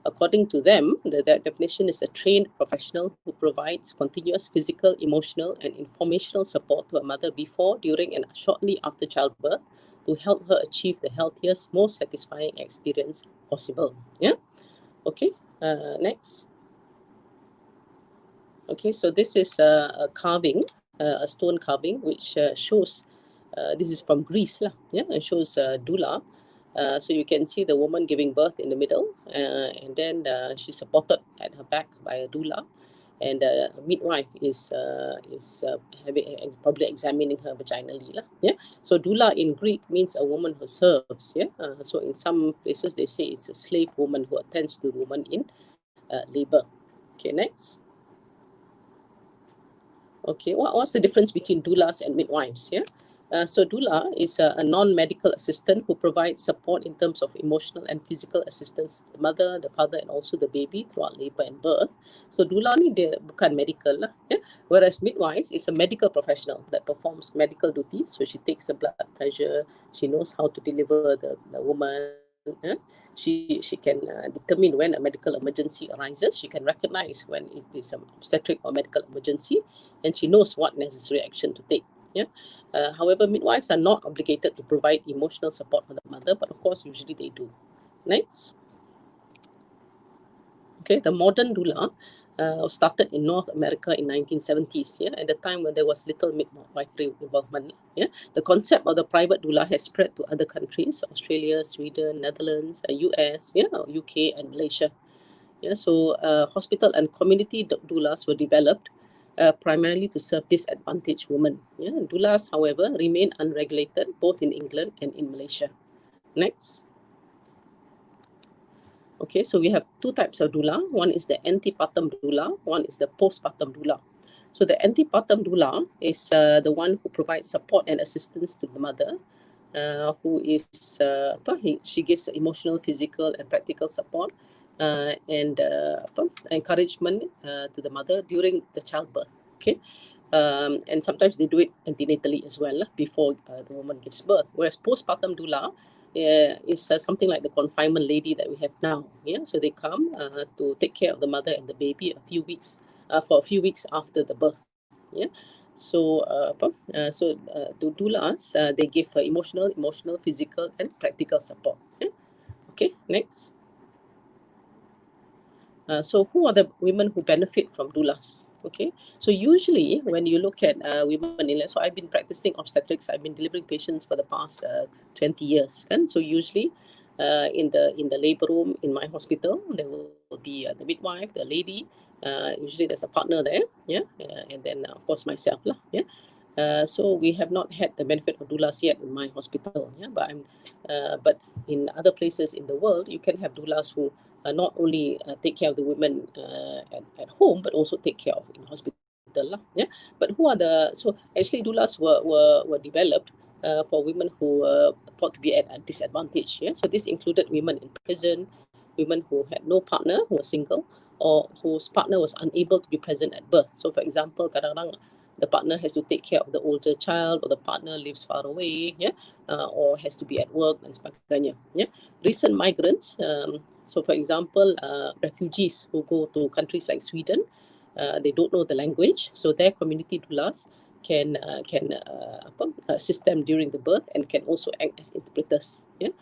Speaker 5: according to them, the definition is a trained professional who provides continuous physical, emotional and informational support to a mother before, during and shortly after childbirth to help her achieve the healthiest, most satisfying experience possible. Yeah. Okay, next. Okay, so this is a carving, a stone carving, which shows, this is from Greece, yeah, it shows doula. So you can see the woman giving birth in the middle, and then she's supported at her back by a doula, and a midwife is probably examining her vaginally, yeah. So doula in Greek means a woman who serves, yeah. So in some places they say it's a slave woman who attends to the woman in labor. Okay, next. Okay, what's the difference between doulas and midwives? Yeah, so doula is a non-medical assistant who provides support in terms of emotional and physical assistance to the mother, the father, and also the baby throughout labor and birth. So doula ni dia bukan medical lah, yeah? Whereas midwives is a medical professional that performs medical duties. So she takes the blood pressure, she knows how to deliver the woman. She can determine when a medical emergency arises. She can recognize when it is an obstetric or medical emergency, and she knows what necessary action to take. Yeah. However, midwives are not obligated to provide emotional support for the mother, but of course, usually they do. Next. Okay, the modern doula started in North America in 1970s, yeah, at the time when there was little midwifery involvement. Yeah, the concept of the private doula has spread to other countries: Australia, Sweden, Netherlands, US, yeah, UK, and Malaysia. Yeah, so hospital and community doulas were developed primarily to serve disadvantaged women. Yeah, doulas, however, remain unregulated both in England and in Malaysia. Next. Okay, so we have two types of doula. One is the antepartum doula, one is the postpartum doula. So the antepartum doula is the one who provides support and assistance to the mother, who is, she gives emotional, physical and practical support and encouragement to the mother during the childbirth. Okay, and sometimes they do it antenatally as well before the woman gives birth. Whereas postpartum doula is something like the confinement lady that we have now. Yeah, so they come to take care of the mother and the baby for a few weeks after the birth. Yeah, so the doulas they give emotional, physical, and practical support. Yeah? Okay, next. So who are the women who benefit from doulas? Okay, so usually when you look at women in, so I've been practicing obstetrics, I've been delivering patients for the past 20 years. And so usually in the labor room in my hospital, there will be the midwife, the lady, usually there's a partner there, yeah, and then of course myself, yeah. So we have not had the benefit of doulas yet in my hospital, yeah. But in other places in the world, you can have doulas who not only take care of the women at home, but also take care of in hospital, yeah. But who are the, so actually doulas were developed for women who thought to be at a disadvantage. Yeah? So this included women in prison, women who had no partner, who were single, or whose partner was unable to be present at birth. So for example, kadang-kadang the partner has to take care of the older child, or the partner lives far away, yeah, or has to be at work and sebagainya. Yeah? Recent migrants, so for example, refugees who go to countries like Sweden, they don't know the language, so their community doulas can assist them during the birth and can also act as interpreters. Yeah?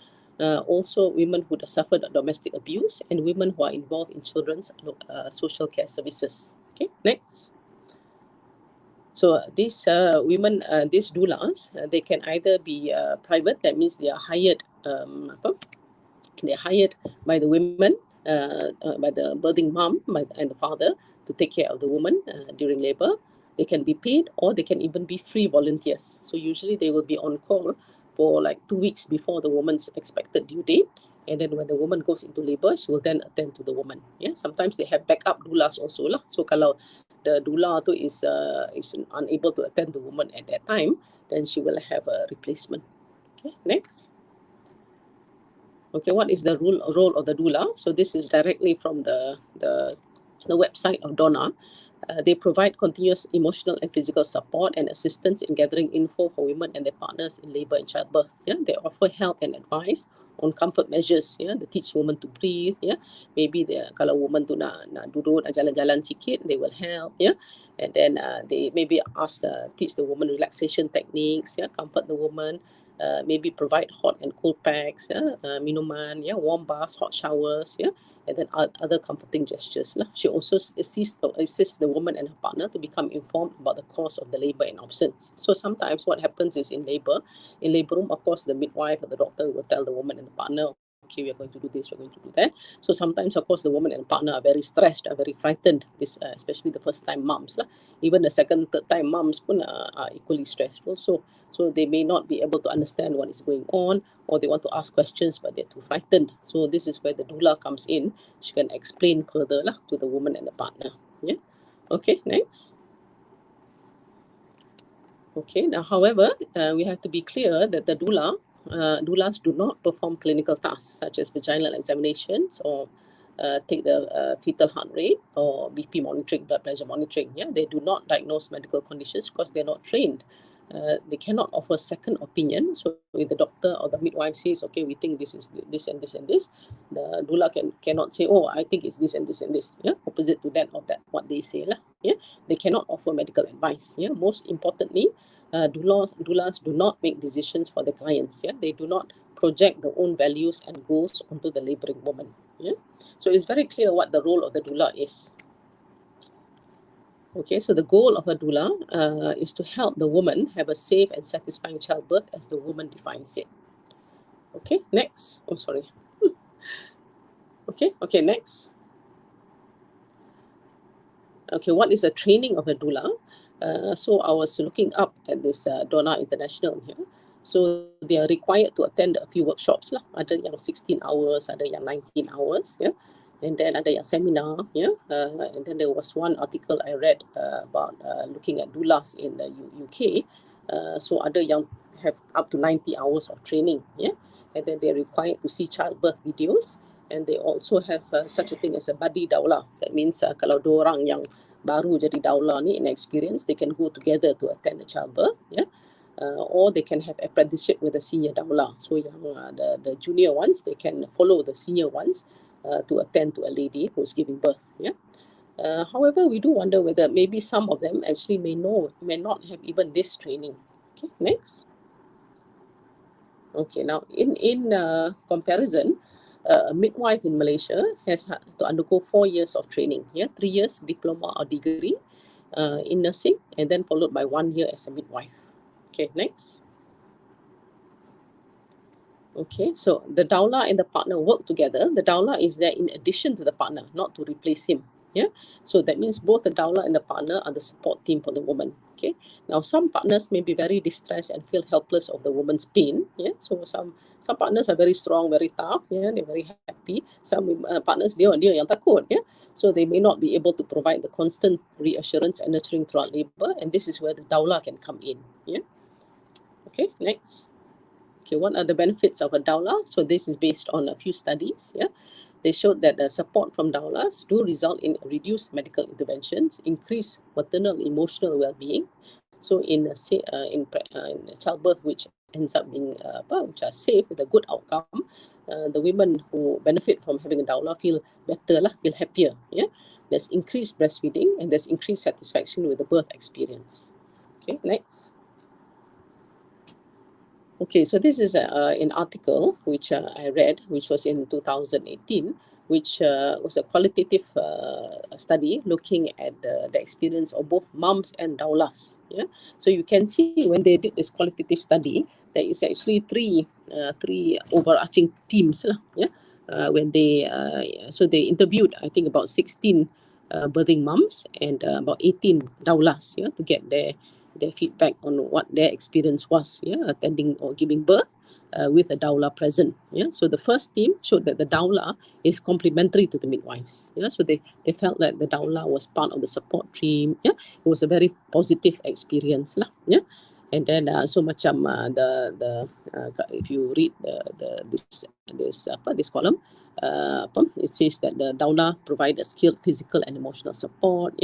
Speaker 5: Also, women who have suffered domestic abuse and women who are involved in children's social care services. Okay, next. So these women, these doulas, they can either be private, that means they are hired. They're hired by the women, by the birthing mom and the father to take care of the woman during labor. They can be paid, or they can even be free volunteers. So usually they will be on call for like 2 weeks before the woman's expected due date. And then when the woman goes into labor, she will then attend to the woman. Yeah, sometimes they have backup doulas also lah. So kalau the doula tu is unable to attend the woman at that time, then she will have a replacement. Okay, next. Okay, what is the role of the doula? So this is directly from the website of Donna. They provide continuous emotional and physical support and assistance in gathering info for women and their partners in labor and childbirth. Yeah, they offer help and advice on comfort measures. Yeah, they teach women to breathe. Yeah, maybe kalau woman tu nak duduk, nak jalan-jalan sikit, they will help. Yeah, and then they maybe teach the woman relaxation techniques. Yeah, comfort the woman. Maybe provide hot and cold packs, minuman, warm baths, hot showers, and then other comforting gestures. She also assists the woman and her partner to become informed about the cause of the labor and absence. So sometimes what happens is in labor room, of course, the midwife or the doctor will tell the woman and the partner, okay, we are going to do this, we're going to do that. So sometimes, of course, the woman and partner are very stressed, are very frightened, especially the first-time mums. Even the second, third-time mums pun are equally stressful. So they may not be able to understand what is going on, or they want to ask questions, but they're too frightened. So this is where the doula comes in. She can explain further to the woman and the partner. Yeah. Okay, next. Okay, now, however, we have to be clear that the doulas do not perform clinical tasks such as vaginal examinations or take the fetal heart rate or BP monitoring, blood pressure monitoring. Yeah, they do not diagnose medical conditions because they're not trained. They cannot offer second opinion. So if the doctor or the midwife says, okay, we think this is this and this and this, the doula cannot say, oh, I think it's this and this and this. Yeah, opposite to that of that what they say lah. Yeah, they cannot offer medical advice. Yeah, most importantly, doulas do not make decisions for the clients. Yeah, they do not project their own values and goals onto the laboring woman. Yeah, so it's very clear what the role of the doula is. Okay, so the goal of a doula is to help the woman have a safe and satisfying childbirth as the woman defines it. Okay, next. Oh, sorry. Okay, next. Okay, what is the training of a doula? So I was looking up at this Donna International here. So they are required to attend a few workshops lah. Ada yang 16 hours, ada yang 19 hours, yeah. And then ada yang seminar, yeah. And then there was one article I read about looking at doulas in the UK. So ada yang have up to 90 hours of training, yeah. And then they're required to see childbirth videos. And they also have such a thing as a buddy daula. That means kalau dua orang yang baru jadi daula ni inexperienced, they can go together to attend the childbirth, yeah. Or they can have apprenticeship with a senior daula. So yang the junior ones, they can follow the senior ones to attend to a lady who's giving birth. Yeah. However, we do wonder whether maybe some of them actually may not have even this training. Okay, next. Okay, now in comparison, a midwife in Malaysia has to undergo 4 years of training. Yeah, 3 years diploma or degree in nursing, and then followed by 1 year as a midwife. Okay, next. Okay, so the daula and the partner work together. The daula is there in addition to the partner, not to replace him. Yeah, so that means both the daula and the partner are the support team for the woman. Okay, now some partners may be very distressed and feel helpless of the woman's pain. Yeah, so some partners are very strong, very tough. Yeah, they're very happy. Some partners dia yang takut. Yeah, so they may not be able to provide the constant reassurance and nurturing throughout labor, and this is where the daula can come in. Yeah. Okay, next. Okay, what are the benefits of a daula? So this is based on a few studies. Yeah, they showed that the support from daulas do result in reduced medical interventions, increased maternal emotional well-being. So in a childbirth which ends up being which are safe with a good outcome, the women who benefit from having a daula feel better lah, feel happier. Yeah, there's increased breastfeeding and there's increased satisfaction with the birth experience. Okay, next. Okay, so this is an article which I read, which was in 2018, which was a qualitative study looking at the experience of both mums and daulas. Yeah, so you can see when they did this qualitative study, there is actually three overarching themes lah. Yeah, when they so they interviewed, I think, about 16 birthing mums and about 18 daulas. Yeah, to get their feedback on what their experience was, attending or giving birth with a daula present. So the first team showed that the daula is complementary to the midwives. So they felt that the daula was part of the support team. It was a very positive experience lah. And then so macam if you read this column, it says that the daula provide a skilled physical and emotional support.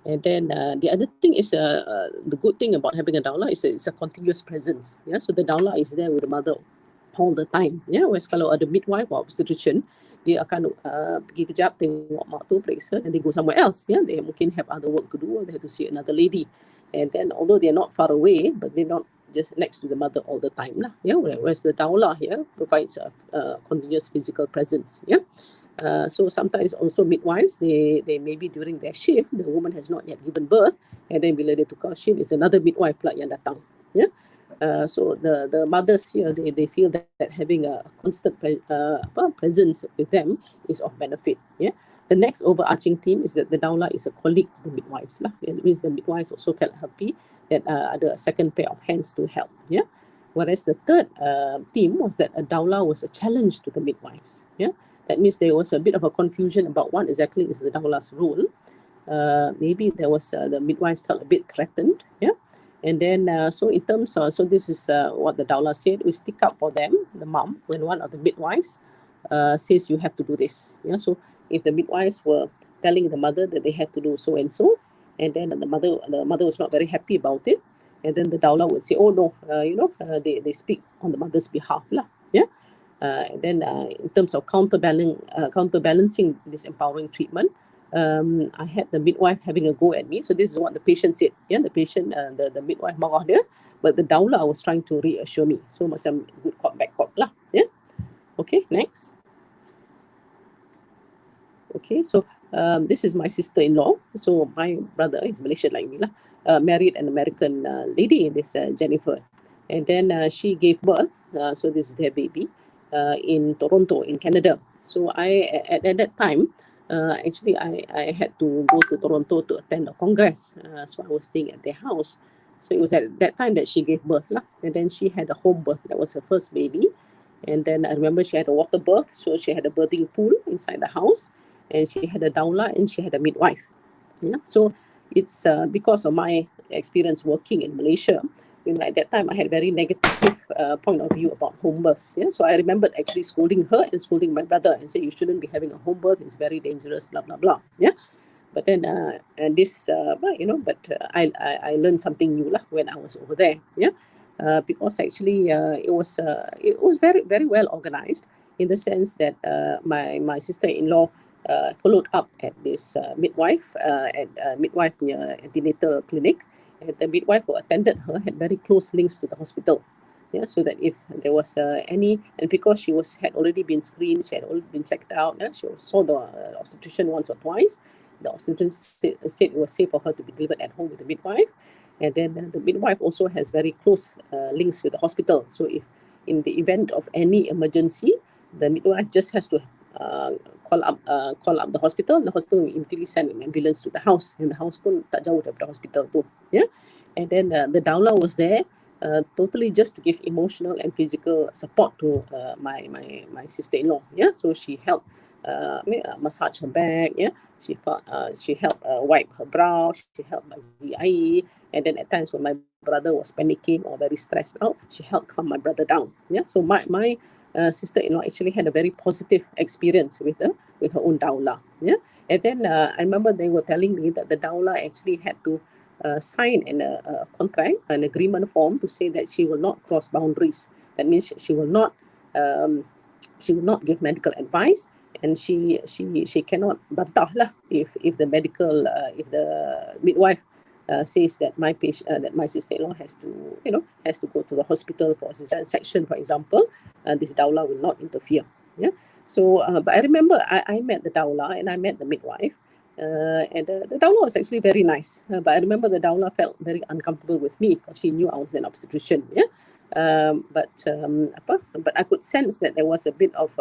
Speaker 5: And then the other thing is the good thing about having a daula is that it's a continuous presence. So the daula is there with the mother all the time. Whereas kalau ada midwife or obstetrician, dia akan pergi kejap tengok mak tu periksa and they go somewhere else. They mungkin have other work to do or they have to see another lady. And then although they're not far away, but they're not just next to the mother all the time lah. Whereas the daula here provides a continuous physical presence. So sometimes also midwives, they maybe during their shift, the woman has not yet given birth, and then bila dia tukar shift, is another midwife pula yang datang. So the mothers here, they feel that having a constant presence with them is of benefit. The next overarching theme is that the daula is a colleague to the midwives lah. It means the midwives also felt happy that ada a second pair of hands to help. Whereas the third theme was that a daula was a challenge to the midwives. That means there was a bit of a confusion about what exactly is the daula's role. Maybe there was the midwives felt a bit threatened. And then, so in terms of, so this is what the daula said, we stick up for them, the mom, when one of the midwives says you have to do this. So if the midwives were telling the mother that they had to do so and so, and then the mother was not very happy about it, and then the daula would say, oh no, they speak on the mother's behalf lah. And then in terms of counterbalancing this empowering treatment, I had the midwife having a go at me. So this is what the patient said. The patient, the midwife marah dia, but the daula was trying to reassure me. So macam good cop, bad cop lah. Okay, next. Okay, so this is my sister-in-law. So my brother is Malaysian like me lah. Married an American lady, this Jennifer. And then she gave birth. So this is their baby in Toronto, in Canada. So at that time, actually, I had to go to Toronto to attend a congress. So I was staying at their house. So it was at that time that she gave birth lah. And then she had a home birth. That was her first baby. And then I remember she had a water birth. So she had a birthing pool inside the house. And she had a daula and she had a midwife. So it's because of my experience working in Malaysia. At that time, I had very negative point of view about home births. So I remembered actually scolding her and scolding my brother and say, you shouldn't be having a home birth. It's very dangerous, blah, blah, blah. But then, and this, I learned something new lah when I was over there. Because actually, it was very, very well organized in the sense that my sister-in-law followed up at this midwife at midwife antenatal clinic. And the midwife who attended her had very close links to the hospital. So that if there was any, and because she had already been screened, she had already been checked out, she saw the obstetrician once or twice. The obstetrician said it was safe for her to be delivered at home with the midwife. And then the midwife also has very close links with the hospital. So if in the event of any emergency, the midwife just has to call up the hospital, and the hospital will immediately send an ambulance to the house, and the house pun tak jauh daripada hospital tu. And then the daula was there totally just to give emotional and physical support to my sister-in-law. Yeah, so she helped massage her back. Yeah, she helped wipe her brow. She helped bagi air, and then at times when my brother was panicking or very stressed out, she helped calm my brother down. Yeah, so my sister-in-law actually had a very positive experience with her own daula. Yeah, and then I remember they were telling me that the daula actually had to sign a contract, an agreement form to say that she will not cross boundaries. That means she will not give medical advice, and she cannot bantah lah if the medical if the midwife says that my sister-in-law has to go to the hospital for cesarean section, for example. This daula will not interfere. Yeah. So, but I remember I met the daula and I met the midwife. And the daula was actually very nice, but I remember the daula felt very uncomfortable with me because she knew I was an obstetrician. Yeah, but I could sense that there was a bit of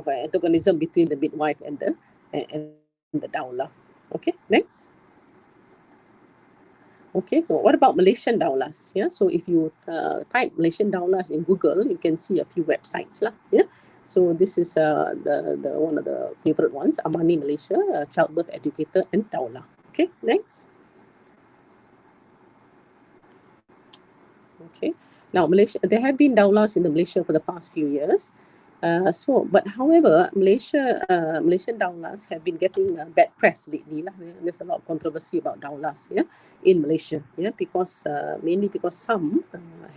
Speaker 5: antagonism between the midwife and the daula. Okay, next. Okay, so what about Malaysian daulas? Yeah, so if you type Malaysian daulas in Google, you can see a few websites lah. Yeah, so this is the one of the favorite ones, Amani Malaysia, childbirth educator and daula. Okay, next. Okay, now Malaysia, there have been daulas in Malaysia for the past few years. But however, Malaysian daulas have been getting bad press lately. There's a lot of controversy about daulas, yeah, in Malaysia, yeah, because mainly because some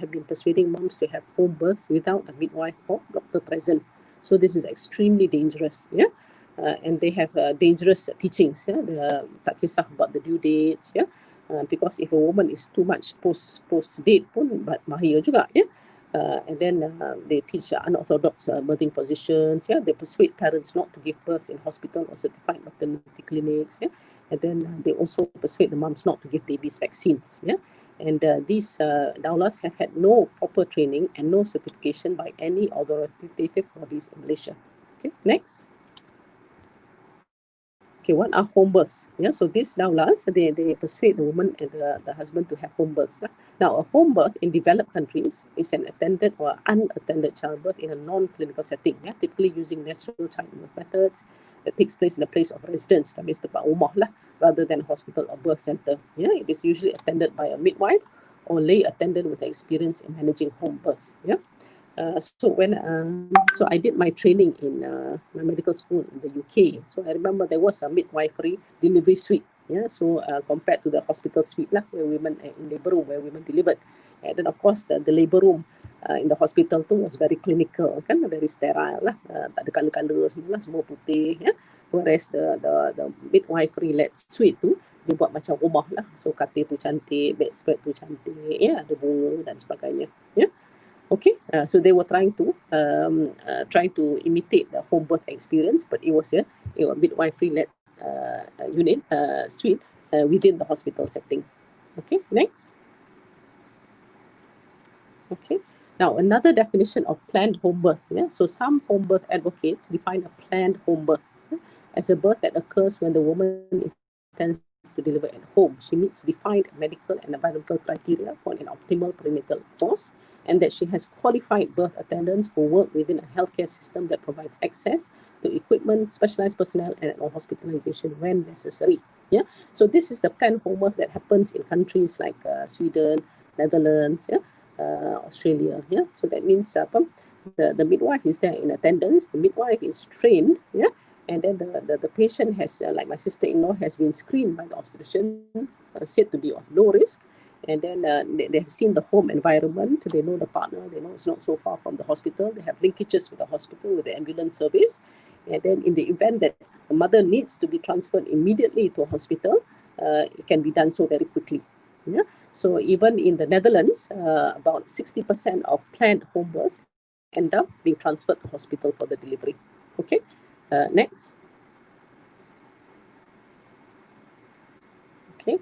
Speaker 5: have been persuading moms to have home births without a midwife or doctor present. So this is extremely dangerous, yeah, and they have dangerous teachings, yeah. Tak kisah about the due dates, yeah, because if a woman is too much post date pun bahaya juga, yeah. And then they teach unorthodox birthing positions. Yeah, they persuade parents not to give births in hospital or certified maternity clinics. Yeah, and then they also persuade the moms not to give babies vaccines. Yeah, and these daulas have had no proper training and no certification by any authoritative bodies in Malaysia. Okay, next. Okay, what are home births? Yeah, so these daulas, they persuade the woman and the husband to have home births. Now, a home birth in developed countries is an attended or unattended childbirth in a non-clinical setting, yeah, typically using natural childbirth methods that takes place in a place of residence, that means tempat rumah lah, rather than hospital or birth center. Yeah, it is usually attended by a midwife or lay attendant with experience in managing home births. Yeah. So I did my training in my medical school in the UK. So I remember there was a midwifery delivery suite. Yeah, so compared to the hospital suite lah, where women in labour room where women delivered, and then of course the labour room in the hospital too was very clinical, kan, very sterile lah, tak ada colour-colour semua lah, semua putih. Yeah, whereas the midwifery led suite tu dia buat macam rumah lah. So katil tu cantik, bedspread tu cantik, yeah, ada bunga dan sebagainya. Yeah. Okay, so they were trying to imitate the home birth experience, but it was a midwifery-led unit suite within the hospital setting. Okay, next. Okay, now another definition of planned home birth. Yeah, so some home birth advocates define a planned home birth as a birth that occurs when the woman intends to deliver at home. She meets defined medical and environmental criteria for an optimal prenatal course, and that she has qualified birth attendants who work within a healthcare system that provides access to equipment, specialized personnel, and hospitalization when necessary. Yeah, so this is the planned home birth that happens in countries like Sweden, Netherlands, yeah, Australia. Yeah, so that means the midwife is there in attendance. The midwife is trained. Yeah. And then the patient has, like my sister-in-law, has been screened by the obstetrician, said to be of low risk. And then they have seen the home environment. They know the partner. They know it's not so far from the hospital. They have linkages with the hospital, with the ambulance service. And then in the event that the mother needs to be transferred immediately to a hospital, it can be done so very quickly. Yeah. So even in the Netherlands, about 60% of planned home births end up being transferred to hospital for the delivery. Okay. Next. Okay.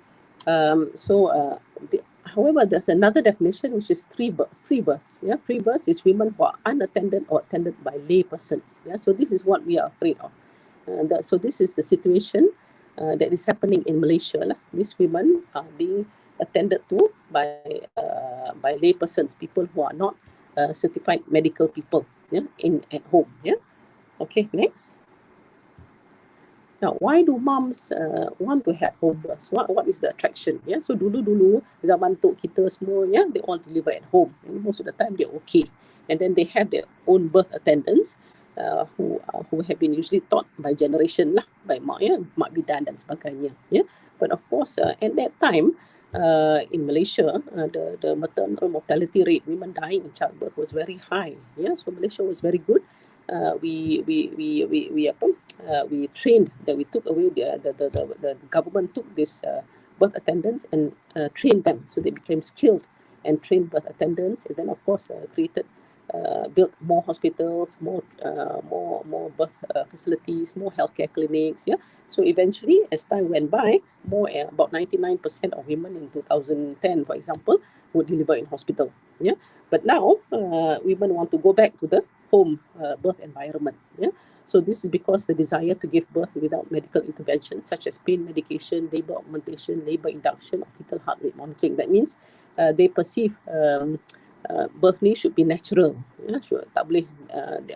Speaker 5: However, there's another definition which is free births. Yeah, free births is women who are unattended or attended by lay persons. Yeah, so this is what we are afraid of. So this is the situation that is happening in Malaysia. These women are being attended to by lay persons, people who are not certified medical people, yeah, at home. Yeah. Okay, next. Now, why do moms want to have home births? What is the attraction? Yeah, so dulu zaman tok kita semua, yeah, they all deliver at home, and most of the time they're okay, and then they have their own birth attendants who have been usually taught by generation lah, by mak, yeah, mak bidan dan sebagainya. Yeah, but of course at that time in Malaysia, the maternal mortality rate, women dying in childbirth, was very high. Yeah, so Malaysia was very good. We trained that we took away the government took this birth attendants and trained them, so they became skilled and trained birth attendants, and then of course built more hospitals, more birth facilities, more healthcare clinics. Yeah, so eventually as time went by, more about 99% of women in 2010, for example, would deliver in hospital. Yeah, but now women want to go back to the home birth environment. Yeah, so this is because the desire to give birth without medical intervention, such as pain medication, labor augmentation, labor induction, or fetal heart rate monitoring. That means they perceive birth ni should be natural. Yeah, tak boleh.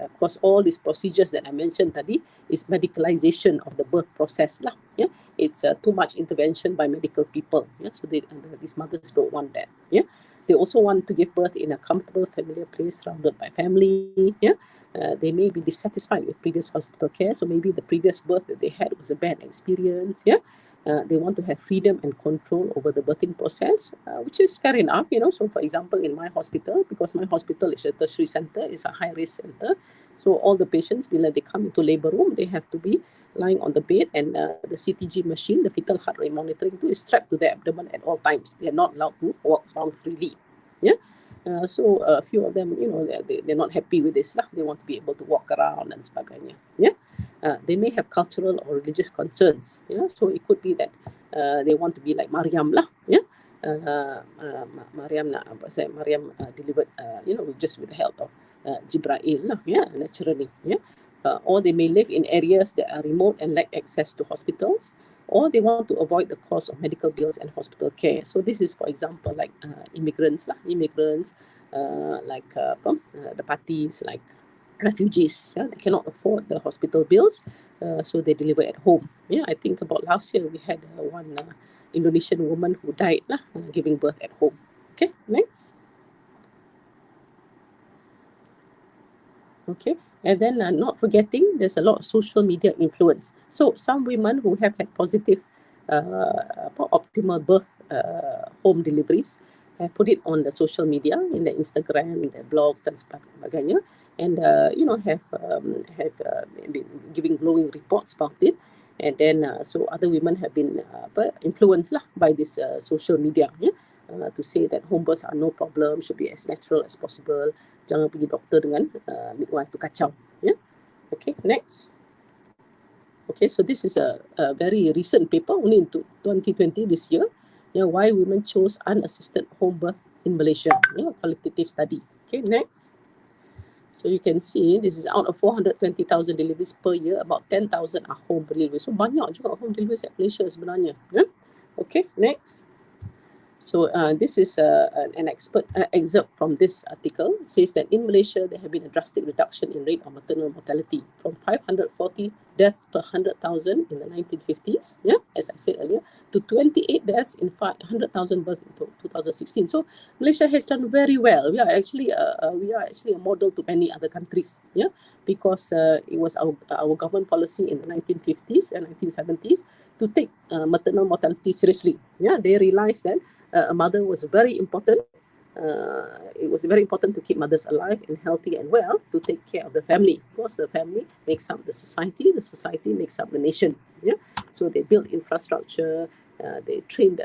Speaker 5: Of course, all these procedures that I mentioned tadi is medicalization of the birth process lah. Yeah, it's too much intervention by medical people. Yeah, so these mothers don't want that. Yeah, they also want to give birth in a comfortable, familiar place surrounded by family. Yeah, they may be dissatisfied with previous hospital care, so maybe the previous birth that they had was a bad experience. Yeah, they want to have freedom and control over the birthing process, which is fair enough. You know, so for example, in my hospital, because my hospital is a tertiary center, is a high-risk center, so all the patients, when they come into labor room, they have to be lying on the bed, and the CTG machine, the fetal heart rate monitoring tool, is strapped to their abdomen at all times. They are not allowed to walk around freely. Yeah, so a few of them, you know, they're not happy with this lah. They want to be able to walk around and sebagainya. Yeah, they may have cultural or religious concerns. Yeah, so it could be that they want to be like Maryam lah. Yeah, Maryam delivered, you know, just with the help of Jibril lah. Yeah, naturally. Yeah. Or they may live in areas that are remote and lack access to hospitals, or they want to avoid the cost of medical bills and hospital care. So this is, for example, like immigrants, like the parties, like refugees. Yeah, they cannot afford the hospital bills, so they deliver at home. Yeah, I think about last year we had one Indonesian woman who died giving birth at home. Okay, next. Okay, and then not forgetting, there's a lot of social media influence. So some women who have had positive optimal birth home deliveries have put it on the social media, in their Instagram, in their blogs dan sebagainya, and you know, have been giving glowing reports about it. And then so other women have been influenced lah by this social media. Yeah. To say that home births are no problem, should be as natural as possible. Jangan pergi doktor dengan midwife tu kacau. Yeah. Okay, next. Okay, so this is a very recent paper, only in 2020 this year. Yeah, why women chose unassisted home birth in Malaysia. Yeah, qualitative study. Okay, next. So you can see this is out of 420,000 deliveries per year, about 10,000 are home deliveries. So banyak juga home deliveries at Malaysia sebenarnya. Yeah? Okay, next. So this is an excerpt from this article. It says that in Malaysia, there have been a drastic reduction in rate of maternal mortality from 540 deaths per 100,000 in the 1950s, yeah, as I said earlier, to 28 deaths in 100,000 births in 2016. So Malaysia has done very well. We are actually a model to many other countries, yeah, because it was our government policy in the 1950s and 1970s to take maternal mortality seriously. Yeah, they realized that a mother was very important. It was very important to keep mothers alive and healthy and well, to take care of the family, because the family makes up the society makes up the nation. Yeah, so they built infrastructure, they trained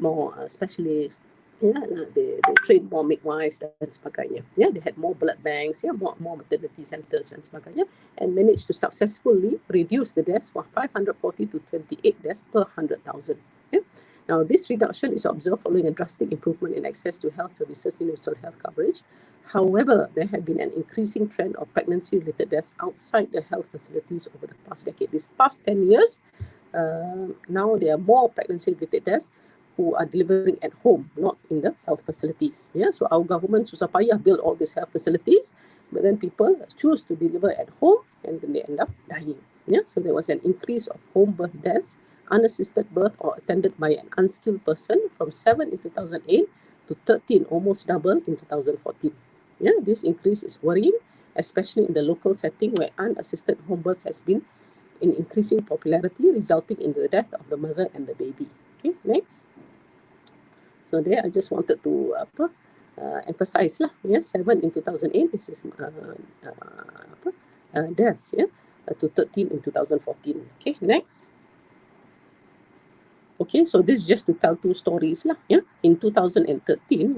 Speaker 5: more specialists. Yeah, they trained more midwives dan sebagainya. Yeah, they had more blood banks, yeah, more maternity centers dan sebagainya, and managed to successfully reduce the deaths from 540 to 28 deaths per 100,000. Yeah. Now, this reduction is observed following a drastic improvement in access to health services, universal health coverage. However, there have been an increasing trend of pregnancy-related deaths outside the health facilities over the past decade. This past 10 years, now there are more pregnancy-related deaths, who are delivering at home, not in the health facilities. Yeah, so our government susah payah build all these health facilities, but then people choose to deliver at home and then they end up dying. Yeah, so there was an increase of home birth deaths, unassisted birth or attended by an unskilled person from 7 in 2008 to 13, almost double in 2014. Yeah, this increase is worrying, especially in the local setting where unassisted home birth has been in increasing popularity, resulting in the death of the mother and the baby. Okay, next. So there, I just wanted to emphasize lah. Yeah, 7 in 2008. This is deaths. Yeah, to 13 in 2014. Okay, next. Okay, so this is just to tell two stories lah. Yeah, in 2013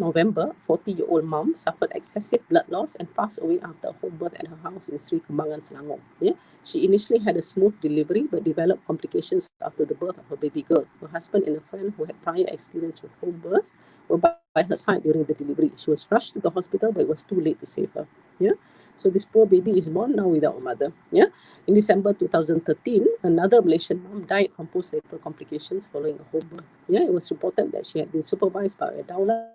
Speaker 5: November, 40-year-old mom suffered excessive blood loss and passed away after a home birth at her house in Sri Kembangan, Selangor. Yeah, she initially had a smooth delivery but developed complications after the birth of her baby girl. Her husband and a friend who had prior experience with home births were by her side during the delivery. She was rushed to the hospital, but it was too late to save her. Yeah, so this poor baby is born now without a mother. Yeah, in December 2013, another Malaysian mom died from postnatal complications following a home birth. Yeah, it was reported that she had been supervised by a doula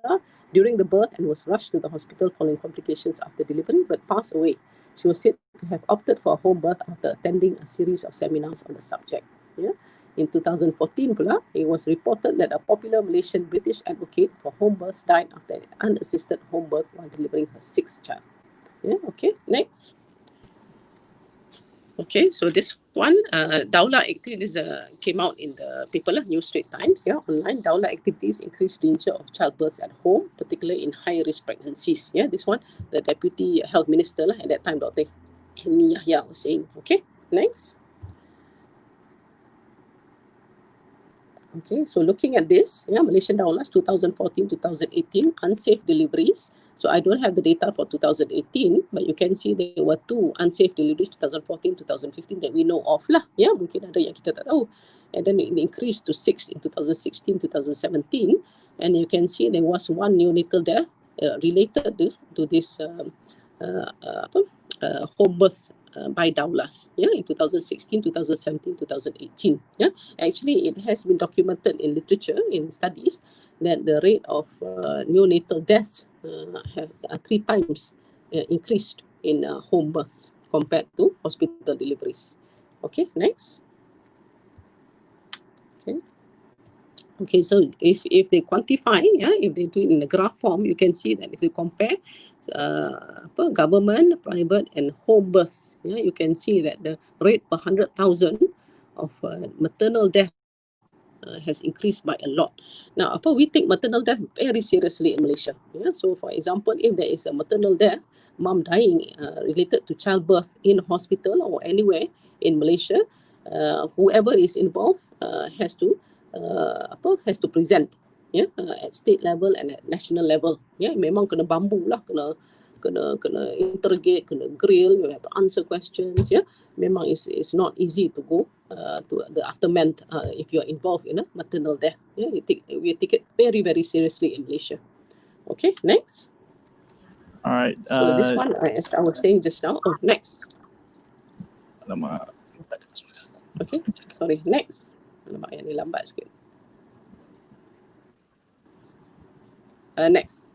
Speaker 5: during the birth and was rushed to the hospital following complications after delivery, but passed away. She was said to have opted for a home birth after attending a series of seminars on the subject. Yeah. In 2014 pula, it was reported that a popular Malaysian British advocate for home births died after an unassisted home birth while delivering her sixth child. Yeah, okay, next. Okay, so this one, Daula activities came out in the paper, New Straits Times. Yeah, online Daula activities increase danger of childbirths at home, particularly in high-risk pregnancies. Yeah, this one, the Deputy Health Minister at that time, Dr. Hilmi Yahya was saying. Okay, next. Okay, so looking at this, yeah, Malaysian Daulas 2014-2018, unsafe deliveries. So I don't have the data for 2018, but you can see there were 2 unsafe deliveries 2014-2015 that we know of lah. Yeah, mungkin ada yang kita tak tahu. And then it increased to 6 in 2016-2017. And you can see there was 1 neonatal death related to this home births by Daulas, yeah, in 2016, 2017, 2018. Yeah, actually, it has been documented in literature, in studies, that the rate of neonatal deaths have 3 times increased in home births compared to hospital deliveries. Okay, next. Okay. Okay, so if they quantify, yeah, if they do it in a graph form, you can see that if you compare government, private and home births, yeah, you can see that the rate per 100,000 of maternal death has increased by a lot. Now, we take maternal death very seriously in Malaysia. Yeah, so for example, if there is a maternal death, mom dying related to childbirth in hospital or anywhere in Malaysia, whoever is involved has to present, yeah, at state level and at national level. Yeah, memang kena bambu lah, kena interrogate, kena grill, you have to answer questions. Yeah, memang is not easy to go to the aftermath if you are involved in a maternal death. Yeah, we take it very, very seriously in Malaysia. Okay, next.
Speaker 1: All right.
Speaker 5: So this one, as I was saying just now. Oh, next. Okay, sorry. Next. Alamak, yang ni lambat sikit. Next.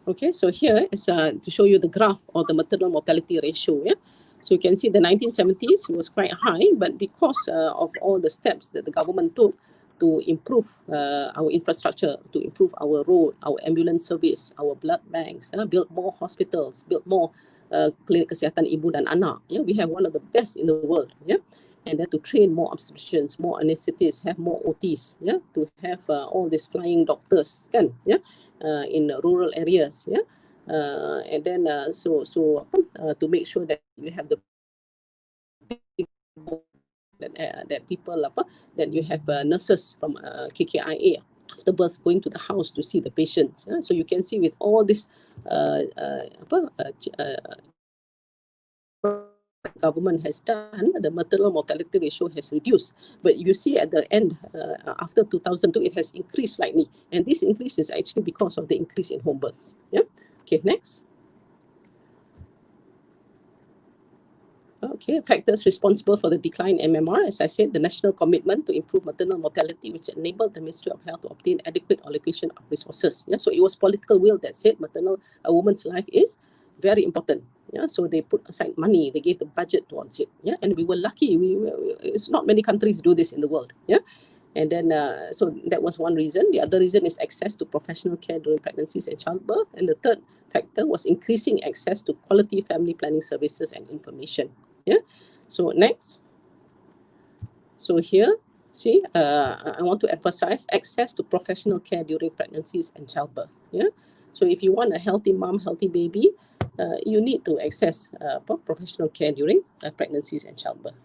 Speaker 5: Okay, so here is to show you the graph of the maternal mortality ratio. Yeah, so you can see the 1970s was quite high, but because of all the steps that the government took to improve our infrastructure, to improve our road, our ambulance service, our blood banks, build more hospitals, build more klinik kesihatan ibu dan anak. Yeah, we have one of the best in the world. Yeah, and then to train more obstetricians, more anesthetists, have more OTs. Yeah, to have all these flying doctors, kan? Yeah, in rural areas. Yeah, and then so to make sure that we have the that people that you have nurses from KKIA after birth going to the house to see the patients. So you can see with all this government has done, the maternal mortality ratio has reduced. But you see at the end, after 2002, it has increased slightly. And this increase is actually because of the increase in home births. Yeah. Okay, next. Okay, factors responsible for the decline in MMR, as I said, the national commitment to improve maternal mortality, which enabled the Ministry of Health to obtain adequate allocation of resources. Yeah, so it was political will that said a woman's life is very important. Yeah, so they put aside money, they gave the budget towards it. Yeah, and we were lucky. It's not many countries do this in the world. Yeah. And then, so that was one reason. The other reason is access to professional care during pregnancies and childbirth. And the third factor was increasing access to quality family planning services and information. Yeah. So next. So here, see, I want to emphasize access to professional care during pregnancies and childbirth. Yeah. So if you want a healthy mom, healthy baby, you need to access professional care during pregnancies and childbirth.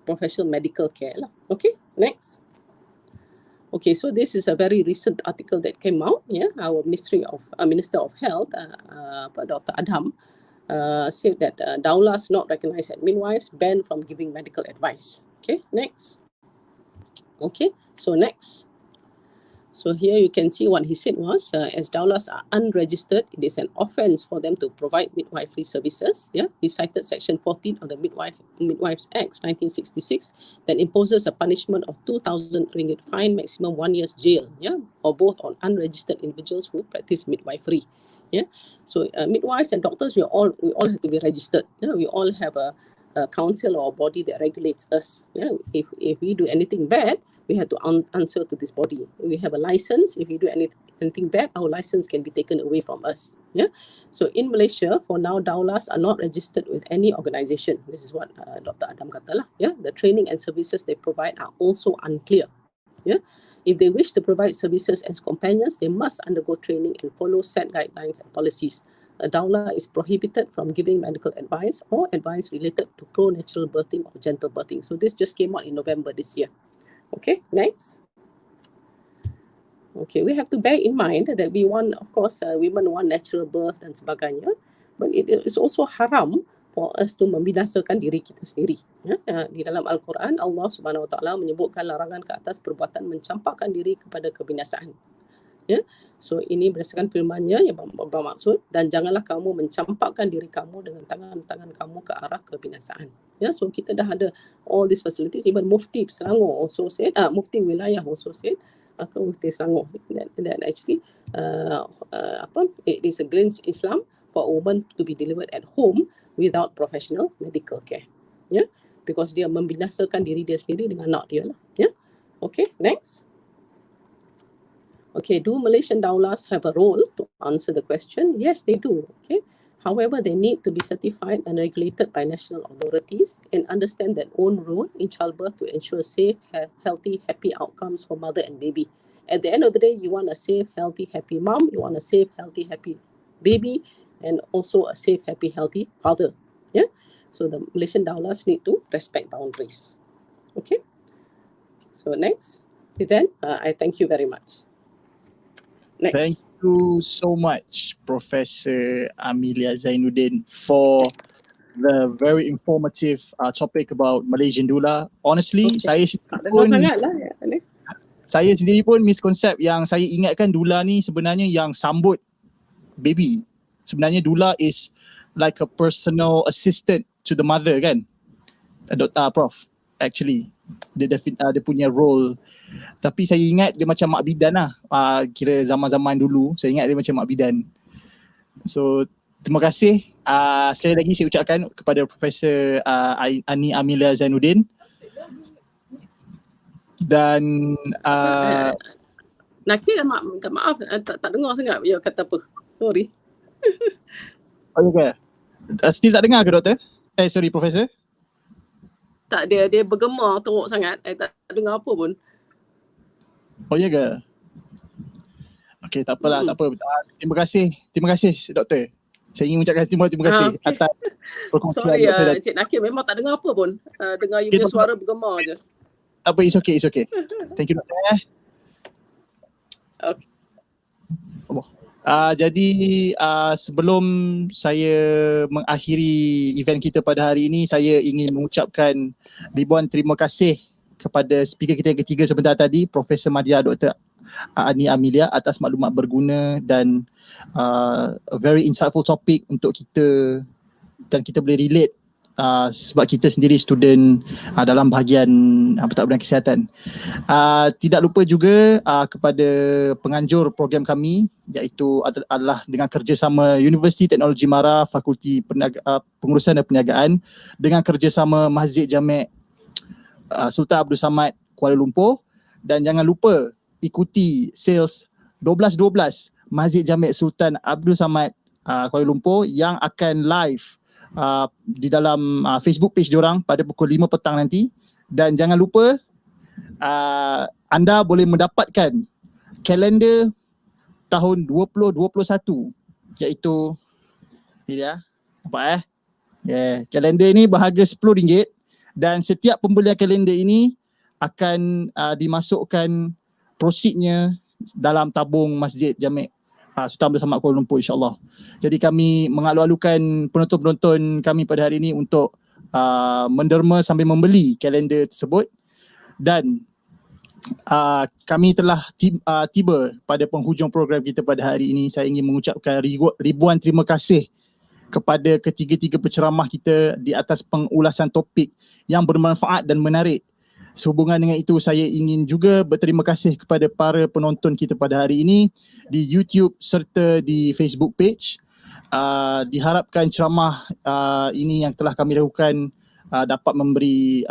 Speaker 5: Professional medical care lah. Okay. Next. Okay, so this is a very recent article that came out. Yeah, our Minister of Health, Dr. Adham, said that doulas not recognized as midwives banned from giving medical advice. Okay, next. Okay, so next. So here you can see what he said was, as doulas are unregistered, it is an offence for them to provide midwifery services. Yeah, he cited Section 14 of the Midwives Act 1966 that imposes a punishment of 2,000 ringgit fine, maximum 1 year's jail. Yeah, or both on unregistered individuals who practice midwifery. Yeah, so midwives and doctors, we all have to be registered. Yeah, we all have a council or a body that regulates us. Yeah, if we do anything bad, we have to answer to this body. We have a license. If you do anything bad, our license can be taken away from us. Yeah. So in Malaysia, for now, doulas are not registered with any organisation. This is what Dr. Adam kata lah. Yeah. The training and services they provide are also unclear. Yeah. If they wish to provide services as companions, they must undergo training and follow set guidelines and policies. A doula is prohibited from giving medical advice or advice related to pro-natural birthing or gentle birthing. So this just came out in November this year. Okay, next. Okay, we have to bear in mind that we want, of course, women want natural birth dan sebagainya, but it is also haram for us to membinasakan diri kita sendiri. Ya? Di dalam Al-Quran, Allah Subhanahu Wa Taala menyebutkan larangan ke atas perbuatan mencampakkan diri kepada kebinasaan. Ya, so ini berdasarkan firman-Nya yang bermaksud, dan janganlah kamu mencampakkan diri kamu dengan tangan-tangan kamu ke arah kebinasaan. Ya, so kita dah ada all these facilities. Even Mufti Selangor also said, Mufti Wilayah also said, Mufti Selangor, that actually it is against Islam for a woman to be delivered at home without professional medical care. Ya, because dia membinasakan diri dia sendiri dengan anak dia lah. Ya, okay, next. Okay, do Malaysian doulas have a role to answer the question? Yes, they do. Okay. However, they need to be certified and regulated by national authorities and understand their own role in childbirth to ensure safe, healthy, happy outcomes for mother and baby. At the end of the day, you want a safe, healthy, happy mom, you want a safe, healthy, happy baby, and also a safe, happy, healthy father. Yeah. So the Malaysian doulas need to respect boundaries. Okay. So next. Then I thank you very much. Next.
Speaker 1: Thank you so much, Professor Amelia Zainuddin, for the very informative topic about Malaysian doula. Honestly,
Speaker 5: Okay.
Speaker 1: saya sendiri pun miskonsep yang saya ingatkan doula ni sebenarnya yang sambut baby. Sebenarnya doula is like a personal assistant to the mother, kan? Prof, actually. Dia punya role. Tapi saya ingat dia macam mak bidan lah. Kira zaman-zaman dulu saya ingat dia macam mak bidan. So terima kasih sekali lagi saya ucapkan kepada Profesor Ani Amelia Zainuddin. Dan
Speaker 5: Nakir, maaf, tak dengar sangat dia kata apa. Sorry.
Speaker 1: Oh ya ke? Still tak dengar ke doktor? Sorry Profesor.
Speaker 5: Tak, dia bergema teruk sangat. Tak dengar apa pun.
Speaker 1: Oh ya ke? Okay, tak apalah, tak apa. Terima kasih doktor. Saya ingin mengucapkan terima kasih atas perkongsian
Speaker 5: Sorry,
Speaker 1: doktor.
Speaker 5: Cik Nakir memang tak dengar apa pun. Dengar you punya suara bergema je.
Speaker 1: Apa, it's okay. Thank you doktor.
Speaker 5: Okay.
Speaker 1: Jadi sebelum saya mengakhiri event kita pada hari ini, saya ingin mengucapkan ribuan terima kasih kepada speaker kita yang ketiga sebentar tadi, Profesor Madya Dr. Ani Amelia, atas maklumat berguna dan a very insightful topic untuk kita, dan kita boleh relate sebab kita sendiri student dalam bahagian pentadbiran kesihatan. Tidak lupa juga kepada penganjur program kami, iaitu adalah dengan kerjasama Universiti Teknologi Mara, Fakulti Pengurusan Perniagaan, dengan kerjasama Masjid Jamek Sultan Abdul Samad Kuala Lumpur, dan jangan lupa ikuti sales 12-12 Masjid Jamek Sultan Abdul Samad Kuala Lumpur yang akan live di dalam Facebook page diorang pada pukul 5 petang nanti. Dan jangan lupa anda boleh mendapatkan kalender tahun 2021, iaitu ni dia, nampak kalender ini berharga RM10 dan setiap pembelian kalender ini akan dimasukkan prosidnya dalam tabung Masjid Jamek Sultan Abdul Samad Kuala Lumpur, insyaAllah. Jadi kami mengalu-alukan penonton-penonton kami pada hari ini untuk menderma sambil membeli kalender tersebut. Dan kami telah tiba pada penghujung program kita pada hari ini. Saya ingin mengucapkan ribuan terima kasih kepada ketiga-tiga penceramah kita di atas pengulasan topik yang bermanfaat dan menarik. Sehubungan dengan itu, saya ingin juga berterima kasih kepada para penonton kita pada hari ini di YouTube serta di Facebook page. Diharapkan ceramah ini yang telah kami lakukan dapat memberi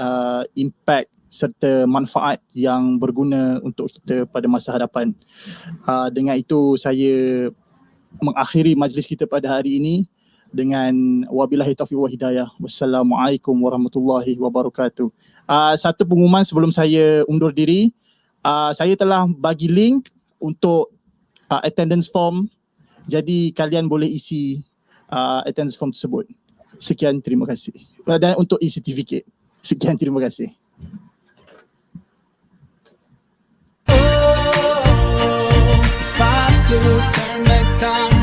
Speaker 1: impact serta manfaat yang berguna untuk kita pada masa hadapan. Dengan itu, saya mengakhiri majlis kita pada hari ini dengan wabillahi taufiq wa hidayah. Wassalamualaikum warahmatullahi wabarakatuh. Satu pengumuman sebelum saya undur diri, saya telah bagi link untuk attendance form, jadi kalian boleh isi attendance form tersebut. Sekian, terima kasih. Dan untuk e-certificate. Sekian, terima kasih.
Speaker 6: If I could turn back time